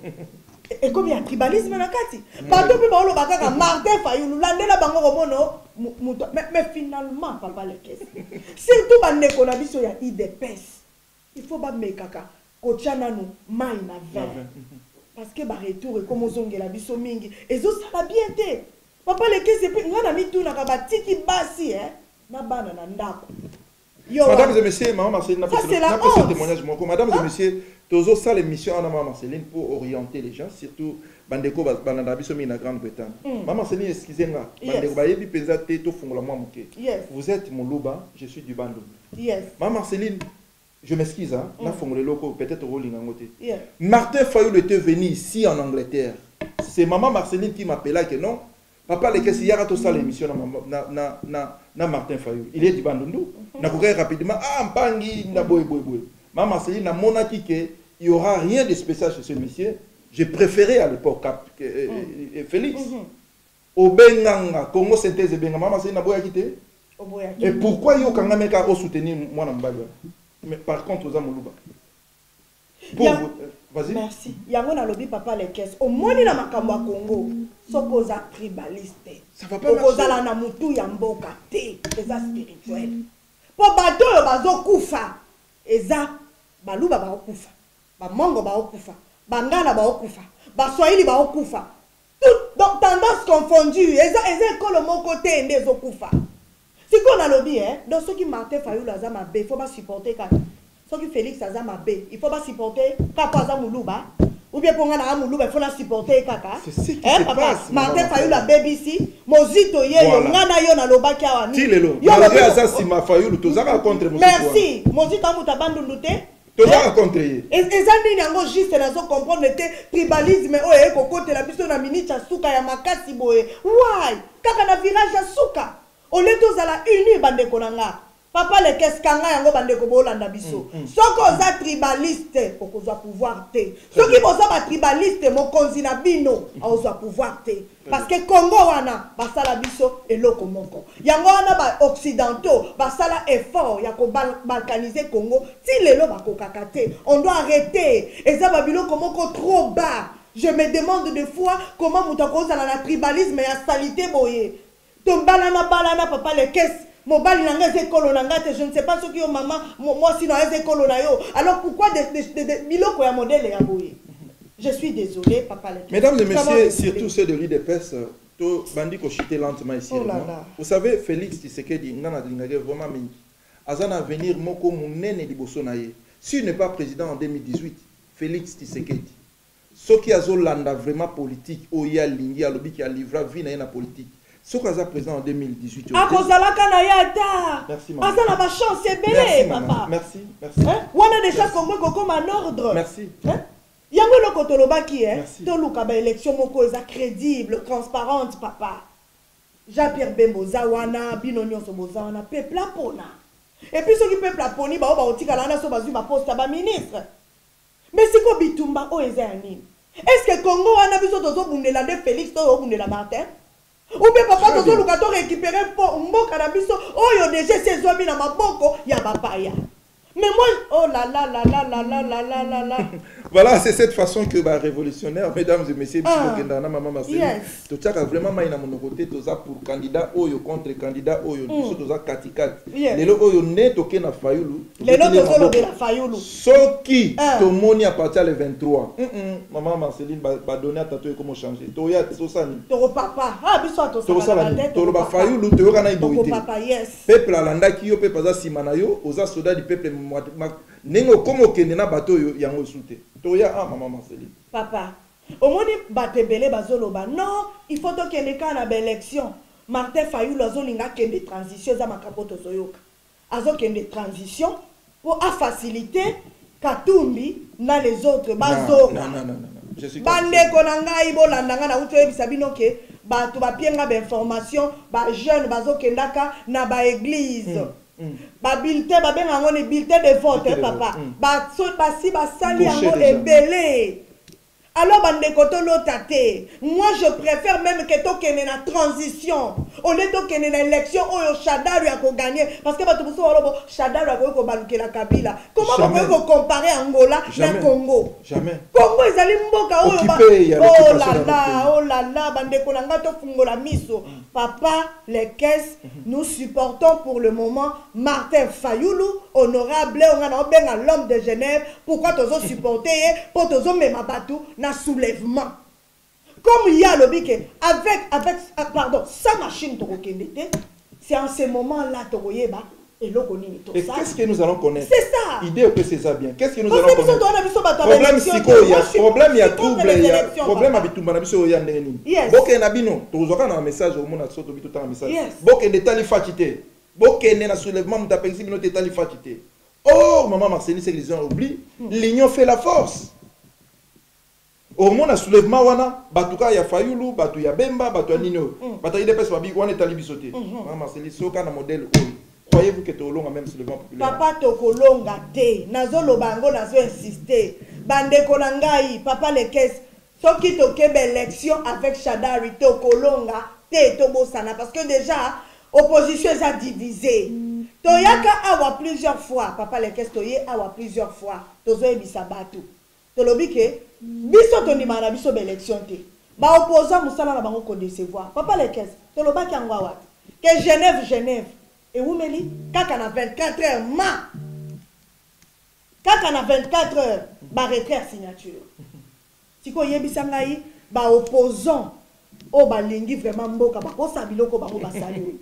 Et comme il y a tribalisme na kati. Bato pe balobaka ka Martin Fayoulou landela bango komono muto. Mais finalement papa le caisse. Surtout bandeko na biso ya IDPS. Il faut ba mekaka kochana no mai na vin. Parce que ba retour comme ozongela biso mingi ezo sala bien te. Papa le caisse pe ngana mitu na ka batiki basi na bana na ndako. Madame et messieurs, maman Marceline n'a pas ce témoignage. Madame et messieurs, toujours ça l'émission à maman Marceline pour orienter les gens, surtout Bandeko Banadabiso na Grande-Bretagne. Maman Marceline, excusez-moi, Bandeko Bayebi Penzate to fungola moi moké. Vous êtes Moulouba, je suis du Bandung. Maman Marceline, je m'excuse, na fungole loko peut-être rolling en côté. Martin Fayoul était venu ici en Angleterre. C'est maman Marceline qui m'appela que non. Papa le caisse hier a tout ça l'émission na Martin Fayoul. Il est du Bandundu. Na courir rapidement mpangi na boy. Maman Marceline na monaki que il y aura rien de spécial chez ce monsieur. J'ai préféré à l'époque Félix. Au Benanga Congo synthèse Benanga maman Marceline na boy quitté. Et pourquoi yo kanga meka o soutenir moi na mbalo? Mais par contre aux Amoluba. Vas-y. Merci. Yango na lobi papa les caisses. Au moins na makambo ya Congo. Soko za tribaliste. Ça va pas marcher. Okozala na mutu ya mboka te. Eza spirituel. Po bato yo bazo kufa. Eza baluba ba okufa. Ba mongo ba okufa. Bangala ba okufa. Ba swahili ba okufa. Tout donc tendance confondue. Eza ekolo moko te ende ezo kufa. Si qu'on a lobby donc ceux qui Martin Fayoul azama be, il faut pas supporter quand ceux qui Félix azama be, il faut pas supporter quand aza muluba ou bien pour ngana muluba il faut la supporter kaka. C'est ce qui se passe. Martin Fayoul a BBC, mozito ye yo ngana yo na lobaki awa ni. Tilelo. Malgré aza sima Fayoul tozaka contre mozito. Merci. Mozito amuta bandundu te. Tozaka contre ye. Eza nini yango juste nazo comprendre te tribalisme oyo ekokote la biso na minicha suka ya makasi boye. Why? Kaka na virage ya suka. Au lieu de la unie bandeko nanga papa le qu'est-ce kanga yango bandeko bolanda biso soko za tribaliste okozwa pouvoir te soki boza ba tribaliste mokonzi na bino ozwa pouvoir te parce que Congo wana basala biso eloko moko yango wana ba occidentaux basala effort ya ko balkaniser Congo ti lelo bakokaka te on doit arrêter eza ba biloko moko trop bas. Je me demande des fois comment mutakoza na tribalisme ya salité boye. Ton balana papa les caisses mobile nanga zekolo nanga te je ne sais pas ce qui yo maman moi sinon ezekolo na yo alors pourquoi de biloko ya modèle ya boye. Je suis désolé papa les caisses. Mesdames et messieurs surtout ceux de l'IDPS Bandi ko chiter lentement ici. Oh là là. Vous savez, Félix Tshisekedi, ngana lingage vraiment mingi. Azan avenir moko munene liboso na ye. S'il n'est pas président en 2018, Félix Tshisekedi. Ce qui a zolanda vraiment politique, oya lingi alobi qui a livré vie na politique. Ce qui a président en 2018. Ah, kozalaka na yata. Merci maman. Azan a ma chance, c'est belé, papa. Merci, merci. On a déjà Congo comme en ordre. Merci. Yango lo kotolobaki Merci. Ba élection moko eza crédible, transparente, papa. Jean-Pierre Bembo zawana, bino nyonso bozawana, peuple apona. Et puis ceux qui peuple aponi ba otika lana so bazui ba poste ba ministre. Mais siko bitumba o eza nini? Est-ce que Congo wana biso tozo bundela de Félix to bundela Martin? Ou bien papa tozo luka to récupérer pour mboka na biso oyo déjà sezwami na maboko ya bapaya. Mais moi, oh là là là là là là là là là là. Voilà, c'est cette façon que bah, révolutionnaire, mesdames et messieurs, maman Marcel, tu as vraiment maïna mon côté, tu as pour candidat oyo contre candidat oyo, tu as katikat. Les lots oyo net ok na fayulu. Les lots de la fayulu. Ce qui te moni à partir le 23. Maman Marceline va donner à tatouer comment changer. Toya sosani. Toro papa, ah biso to ça la tête. Toro ba fayulu te yoka na iboité. Papa yes. Peuple alanda ki yo peuple za simana yo, oza soda du peuple nengo komo kende na bato yo yango soute. Toya ah maman Marceline. Papa, au moins batebele bazoloba non, il faut que les cas na élection. Martin Fayulu azolinga kende transition za makapoto zoyoka. Azo kende transition pour faciliter Katumbi na les autres bazo. Non. Je suis bande konanga ibolanda na uto ebisa bino ke bato ba pienga ba information ba jeune bazo kendaka na ba église. Ba bulletin ba benga ngone bulletin de vote papa. Ba so ba si ba sali yango ebele. Alors bande kotolo tate. Moi je préfère même que to kene na transition. On est to kene na élection oyo Shadaru ya ko gagner parce que bato buso walobo Shadaru ya ko balukela Kabila. Comment on peut comparer Angola na Congo? Jamais. Congo ezali mboka oyo ba. Oh là là bande konanga to fungola miso. Papa les caisses nous supportons pour le moment Martin Fayulu honorable on a benga l'homme de Genève. Pourquoi tozo supporter pour tozo mema batu na soulèvement. Comme il y a le bique avec pardon, sa machine c'est en ce moment-là tokoyeba et lokonini to ça. Et qu'est-ce que nous allons connaître? C'est ça. Idée que c'est ça bien. Qu'est-ce que nous allons connaître? Problème problème il y a trouble, il y a problème abitumba na biso ya ndeni. Boke na bino, tozoka na message au monde soto bitu ta message. Boke de tali fatité. Boke na soulèvement muta pexi bino te tali fatité. Oh maman Marceline c'est que les gens oublient, l'union fait la force. Au moment de soulèvement wana batuka ya Fayulu batu ya Bemba batu ya Nino batu ya DPS babi wana tali bisoté maman c'est soka na modèle croyez-vous que to longa même soulèvement populaire papa to kolonga te nazo lobango nazo insister bande konangai papa les caisses soki to kebe élection avec Shadari to kolonga te to bosana parce que déjà opposition est divisée to yaka awa plusieurs fois papa les caisses to ye awa plusieurs fois tozo ebisa batu to lobike biso to ni mana biso élection te ba opposant musala na bango ko décevoir papa les caisses to lobaki angwa wat que Genève et Oumeli kaka na 24 heures kaka na 24 heures ba retrait signature siko yebisa ngai ba opposant o ba lingi vraiment mboka ba ko sabiloko bango ba sali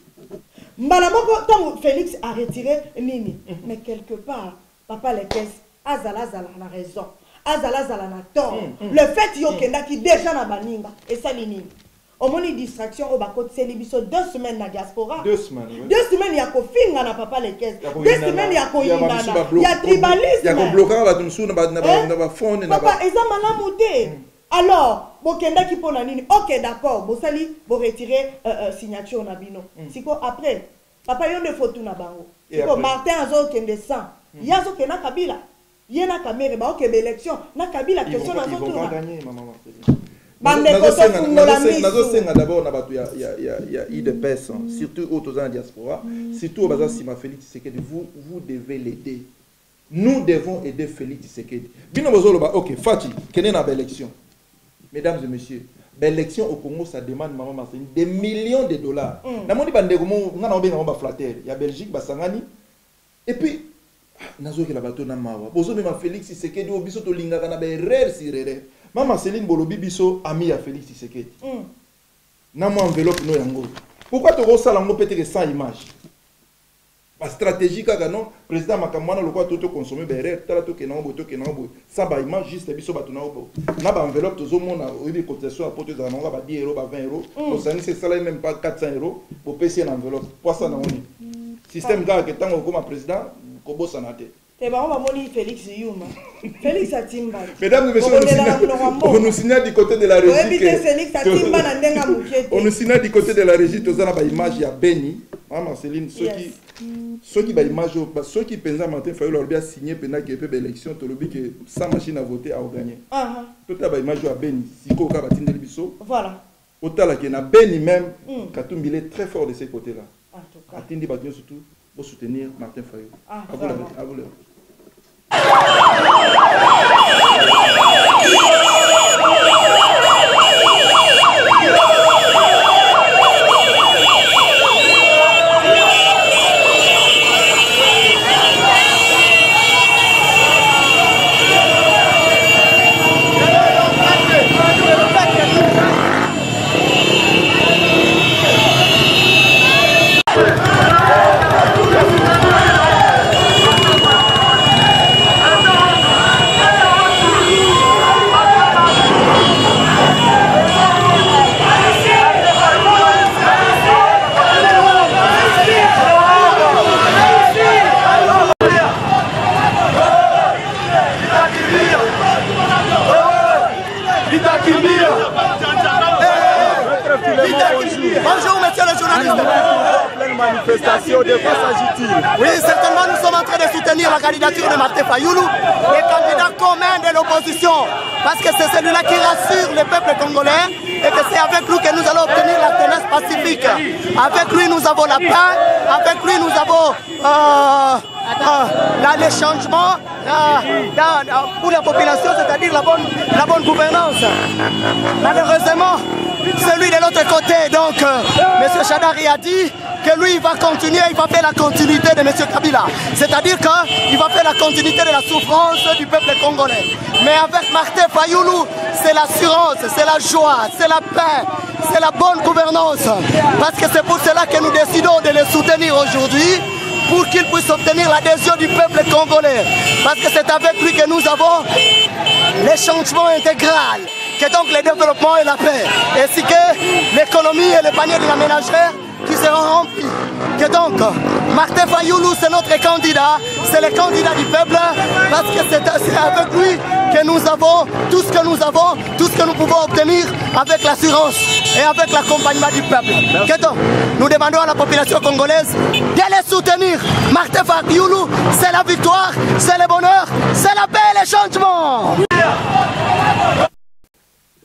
mbala moko tant Félix a retiré nini mais quelque part papa les caisses azala na raison azala na tort le fait yo kenda ki déjà na baninga et ça nini au moins une distraction au bako tseli biso 2 semaines na diaspora 2 semaines 2 semaines ya ko finga na papa les caisses 2 semaines ya ko yinana ya tribalisme ya ko bloquer ba tunsu na ba fond na ba papa eza malamu te alors bokenda ki pona nini OK d'accord bosali bo retirer signature na bino siko après papa yo ne faut tout na bango siko Martin azo kende sang yazo kena Kabila yena kamere ba OK élection na Kabila question na zo tourna gagner maman Marceline d'abord na batu ya IDPS surtout aux en diaspora surtout baza sima Félix Tshisekedi vous devez l'aider nous devons aider Félix Tshisekedi bino bozolo ba OK Fati kene na élection mesdames et messieurs l'élection au Congo ça demande maman Marceline des millions de dollars na moni bande ko ngana obenga ba flatter ya Belgique basangani et puis nazoki la bateau na mawa bozo mema Félix Tshisekedi obiso to lingaka na ba erreur sur erreur maman Céline bolobi biso ami ya Félix Tshisekedi na mo enveloppe no yango. Pourquoi tu ressens lango peut-être sans image? La stratégie kaka non président makamwana le quoi tout consommer berre tala to kenango boto kenango ça ba image juste biso bato na obo na ba enveloppe to zomona oyebi cotisation apporter za nanga ba 10 euros ba 20 euros to ça c'est ça même pas 400 euros pour payer une enveloppe pour ça na oni système gars que tango comme président ko bossa na te te ba on va moni Félix Yuma Félix Atimba mesdames et messieurs on nous signale du côté de la régie Félix Atimba na ndenga mukete on nous signale du côté de la régie to za na ba image ya Beni Marceline ceux qui ba image ceux qui pensent Martin Fayulu leur bien signé pendant qu'il y a eu élection to lobi que sans machine à voter a gagné tout ba image ya Beni siko ka batindeli biso voilà otala que na Beni même Katumbile est très fort de ces côtés là en tout cas atindi ba surtout pour soutenir Martin Fayulu à vous Bonjour, monsieur le journaliste. Pleine manifestation, de quoi s'agit-il? Oui, certainement, nous sommes en train de soutenir la candidature de Martin Fayulu, le candidat commun de l'opposition, parce que c'est celui-là qui rassure le peuple congolais et que c'est avec lui que nous allons obtenir la tenance pacifique. Avec lui, nous avons la paix, avec lui, nous avons les changements pour la population, c'est-à-dire la bonne gouvernance. Malheureusement, celui de l'autre côté, donc, M. Chadari a dit que lui, il va continuer, il va faire la continuité de M. Kabila. C'est-à-dire qu'il va faire la continuité de la souffrance du peuple congolais. Mais avec Martin Fayulu, c'est l'assurance, c'est la joie, c'est la paix, c'est la bonne gouvernance. Parce que c'est pour cela que nous décidons de le soutenir aujourd'hui, pour qu'il puisse obtenir l'adhésion du peuple congolais. Parce que c'est avec lui que nous avons les changements intégral, que donc le développement et la paix, ainsi que l'économie et le panier de la ménagère qui seront remplis. Que donc, Martin Fayulu, c'est notre candidat, c'est le candidat du peuple, parce que c'est avec lui que nous avons tout ce que nous avons, tout ce que nous pouvons obtenir avec l'assurance et avec l'accompagnement du peuple. Que donc, nous demandons à la population congolaise de les soutenir. Martin Fayulu, c'est la victoire, c'est le bonheur, c'est la paix et le changement.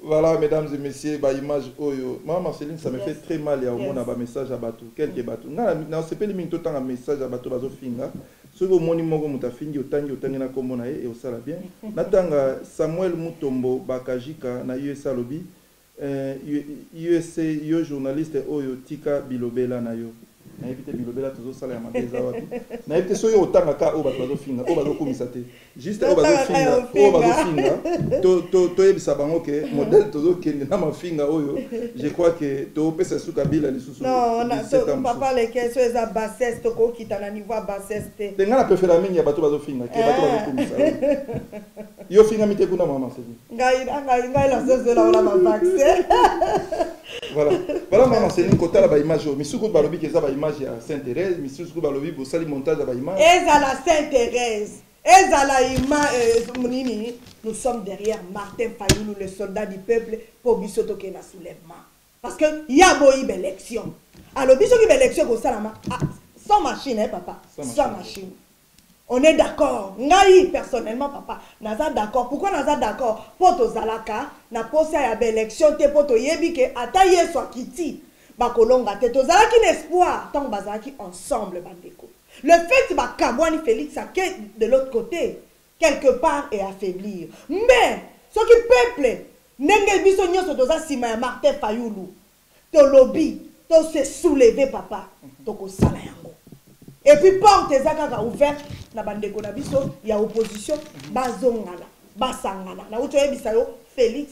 Voilà, mesdames et messieurs, bah, image Oyo. Moi, Marceline, ça me fait très mal. Il y a au moins un message à Batou. Quelques Batou. Non, c'est pas le minute autant un message à Batou. Bazo finga. Ce que mon numéro m'a fingi autant na komona et au sala bien. Natanga Samuel Mutombo Bakajika na USA lobby. USA yo journaliste Oyo Tika Bilobela na yo. Na évité Bilobela toujours sala ya mabeza wapi. Na évité so yo autant ka o bato bazo finga, o bazo komisate. Juste o bazo finga, to yebisa bango ke modèle tozo kende na mafinga oyo. Je crois que to pesa suka bila li susu. Non, papa les questions eza bassesse to ko kita na niveau bassesse te. Tenga na préféra mingi ya bato bazo finga, ke bato bazo komisa. Yo finga mite kuna mama c'est. Ngai la zose la ona ma vaccin. Voilà maman c'est une côté là ba image misuku balobi ke za ba image ya Sainte-Thérèse misuku balobi bo sali montage ba image eza la Sainte-Thérèse eza la image nous sommes derrière Martin Fayulu le soldat du peuple pour biso to ke na soulèvement parce que y a boyi élection alors biso ki élection ko salama sans machine hein papa sans machine. On est d'accord. Ngai personnellement papa, naza d'accord. Pourquoi naza d'accord? Poto zalaka na posa ya élection te poto yebi ke ataye soit kiti. Ba kolonga te to zalaki l'espoir tant bazaki ensemble bandeko. Le fait ba Kabwani Félix a que de l'autre côté quelque part et affaiblir. Mais ce qui peuple nenge biso nyoso toza sima ya Martin Fayulu. To lobby, to se soulever papa, to ko sala yango. Et puis porte ezaka ouverte na bandeko na biso ya opposition bazongala basangana na uto yebisa yo Félix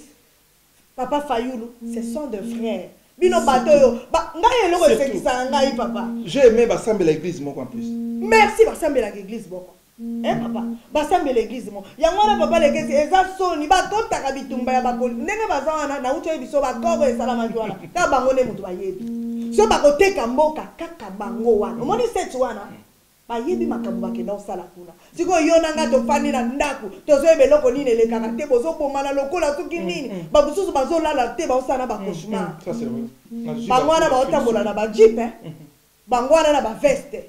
papa Fayulu ce sont des frères bino bato yo ngai eloko esekisa ngai papa j'ai aimé basambe l'église moko en plus merci basambe l'église boko papa basambe l'église mo yango wana papa l'église eza soni bakotaka bitumba ya bakoli ndenge baza wana na uto biso bakoro esalamaki wana ka bango nde moto bayebi so bakoteka mboka kaka bango wana omoni seti wana bayebi makambo bakenda osala kuna sikoyo yo nanga tofandi na ndako tozoyeba eloko nini elekaka te bozobomana lokola soki nini bamosusu bazolala te baosala na bakoshmar bango wana baotambola na bajipe bango wana na baveste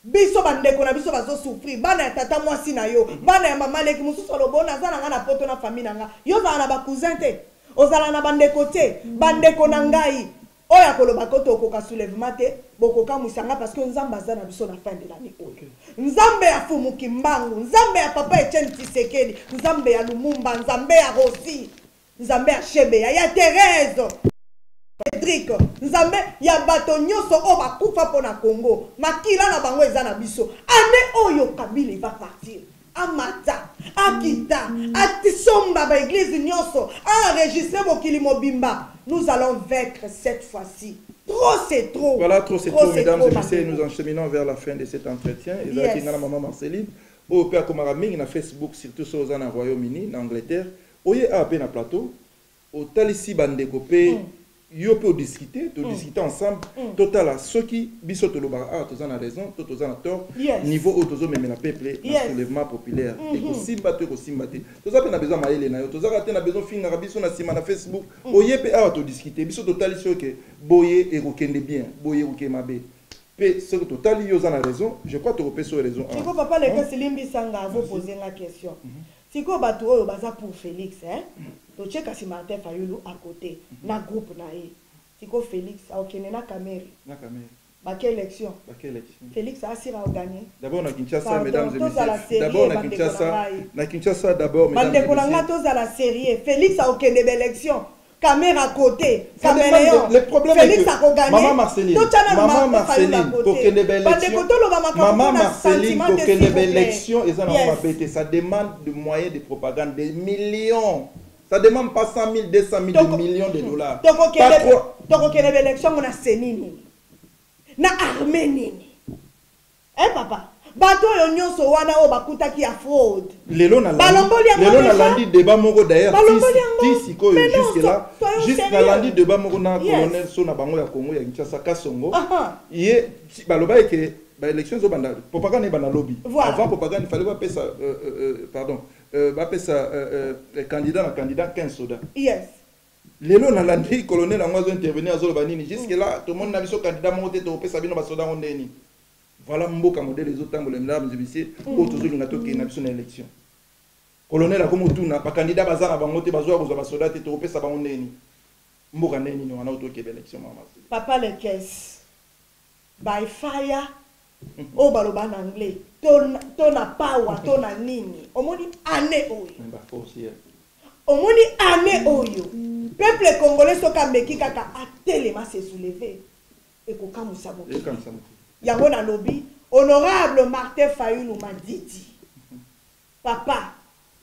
biso bandeko na biso bazosouffrir bana ya tata mwasi na yo bana ya mama leki mosusu alobona aza na nga na poto na famille na nga yo ozala na bakousin te ozala na bandeko te bandeko na ngai oya koloba koto okoka soulèvement te bokoka musanga parce que nzambe aza na biso na fin de l'année oyo nzambe ya fumuki mbangu nzambe ya papa Etienne Tshisekedi nzambe ya Lumumba nzambe ya Rossi nzambe ya Shebeya ya Thérèse Cédric nzambe ya bato nyonso o bakufa pona Congo makila na bango eza na biso ane oyo Kabila va partir amata akita atisomba ba église nyonso enregistrer mokili mobimba nous allons vaincre cette fois-ci. Trop c'est trop. Voilà, trop c'est trop, mesdames et messieurs. Nous encheminons vers la fin de cet entretien. Et là, il y a la maman Marceline. Au père Komarami, na Facebook, surtout sur le Royaume-Uni, en Angleterre. Oye a appelé na plateau. Au Talissi Bandekopé. Yo peut discuter, discuter ensemble. Total, ceux qui biso to loba tous en a raison, tous en a tort. Niveau où tous même la peuple, le soulèvement populaire. Et que simbate, que simbate. Tous ça on a besoin maïle na yo. Tous ça on a besoin fin na biso na sima na Facebook. Oye peut a to discuter. Biso total sur que boye et rokende bien, boye roke mabe. Pe ce que total yo en a raison. Je crois que tu repères sur raison. Si ko papa le gars Silimbi Sanga vous poser la question. Si ko bato oyo baza pour Félix to cheka si Martin Fayulu à côté na groupe na e siko Félix a okene na Cameri ba quelle élection Félix a sira gagner d'abord na Kinshasa mesdames et messieurs d'abord na Kinshasa d'abord mesdames et messieurs bande ko na la série Félix a okene élection Caméra à côté, caméléon. Le problème Félix est que a regagné. Maman Marceline, pour que les Maman Marceline, pour que les élections, ça demande de moyens de propagande, des millions. Ça ne demande pas 100 000, 200 000, de millions de dollars. Donc, ok, les élections, on a Sénini. Na Arménie. Hein, papa? Bato yo nyonso wana o bakuta ki a fraude. Lelo na landi débat moko d'ailleurs si ko jusque là juste na landi débat moko na colonel so na bango ya Congo ya Kinshasa Kasongo yé baloba que ba élection zo banda propagande banda lobby avant propagande il fallait pas pesa pardon ba pesa candidat 15 soda lelo na landi colonel angwa zo intervenir zo banini jusque là tout le monde na biso candidat moko te to pesa bino ba soda ondeni. Voilà mboka modèle les autres les mesdames et messieurs autres lingato qui na biso na élection colonel a comme tuna ba candidat bazana bango te bazwa ko za basoda te to pesa bango neni mboka neni no wana auto ke élection mama papa les caisses by fire o baloba en anglais tona power tona nini omoni ane oyo ba force omoni ane oyo peuple congolais soka meki kaka atelema se soulever et ko kamusa boki yango na lobby honorable Martin Fayulu Madidi papa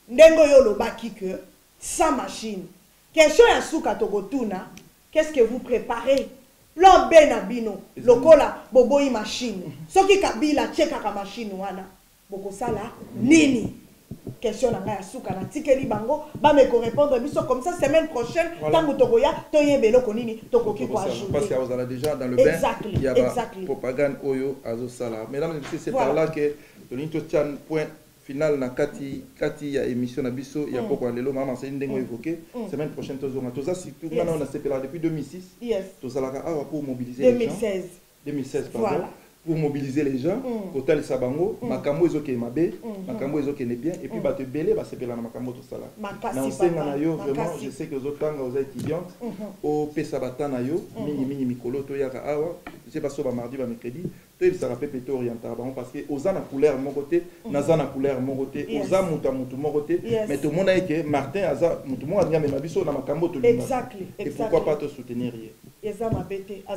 ndengo yo lobaki que sans machine question ya suka tokotuna qu'est-ce que vous préparez plan B na bino lokola boboyi machine soki Kabila cheka ka machine wana bokosala nini question na ya suka na tikeli bango ba me ko répondre biso comme ça semaine prochaine tango tokoya toyebelo konini tokoki ko ajouter parce que vous allez déjà dans le bain il y a propagande oyo azo sala mesdames et messieurs c'est par là que Tolinto Chan point final na kati ya émission na biso ya poko lelo mama c'est ndengo évoqué semaine prochaine tozonga toza surtout maintenant on a séparé depuis 2006 tozalaka awa pour mobiliser 2016 pardon pour mobiliser les gens, côté les sabango, makambo ezoke mabe, makambo ezoke ne bien, et puis bah te belé, bah c'est pela na makambo tout ça là. Na osenga na yo vraiment, je sais que les autres tanga aux étudiantes, au pesabata na yo, mini mikolo to yaka awa, je sais pas si va mardi va mercredi, to il sera pépé oriental parce que aux ana couleur mon côté, nazana couleur mon côté, aux a muta mutu mon côté, mais tout le monde a que Martin aza mutu mon a bien mais biso na makambo to exactly. Et pourquoi pas te soutenir hier.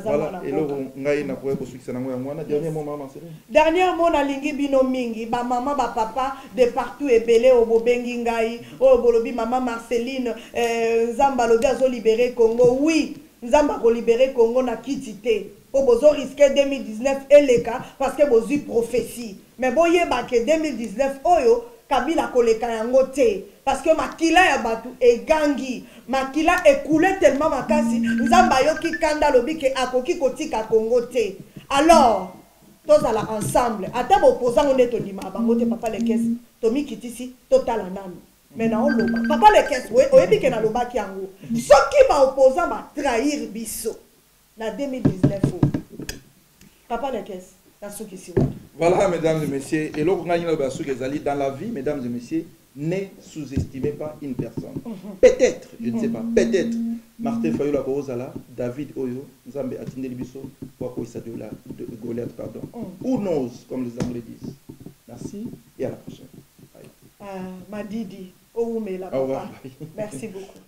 Voilà, et là ngai na ko succès na ngoya mwana. Dernier mot na lingi bino mingi ba maman ba papa de partout ebele obobengi ngai o bolobi maman Marceline Nzamba lobi azo libérer Congo oui nzamba ko libérer Congo na kitité pour bozo risquer 2019 eleka parce que bozu prophétie mais boyeba que 2019 oyo Kabila koleka yango te parce que makila ya batu egangi makila écoulé tellement makasi nzamba yoki kanda lobi ke akoki kotika Congo te alors tous ala ensemble ata opposant on est to dima bango te papa les caisses tomi kitisi total nanu mais na oloba papa les caisses oyebi ke na loba ki yango soki ba opposant ba trahir biso na 2019 papa les caisses na soki si voilà mesdames et messieurs et l'autre dans la vie mesdames et messieurs ne sous-estimez pas une personne peut-être je ne sais pas peut-être Martin Fayola Bozala David Oyo Nzambe Atindeli Biso Wakoisa de Goliath pardon who knows comme les Anglais disent merci et à la prochaine Madidi Oumela papa merci beaucoup.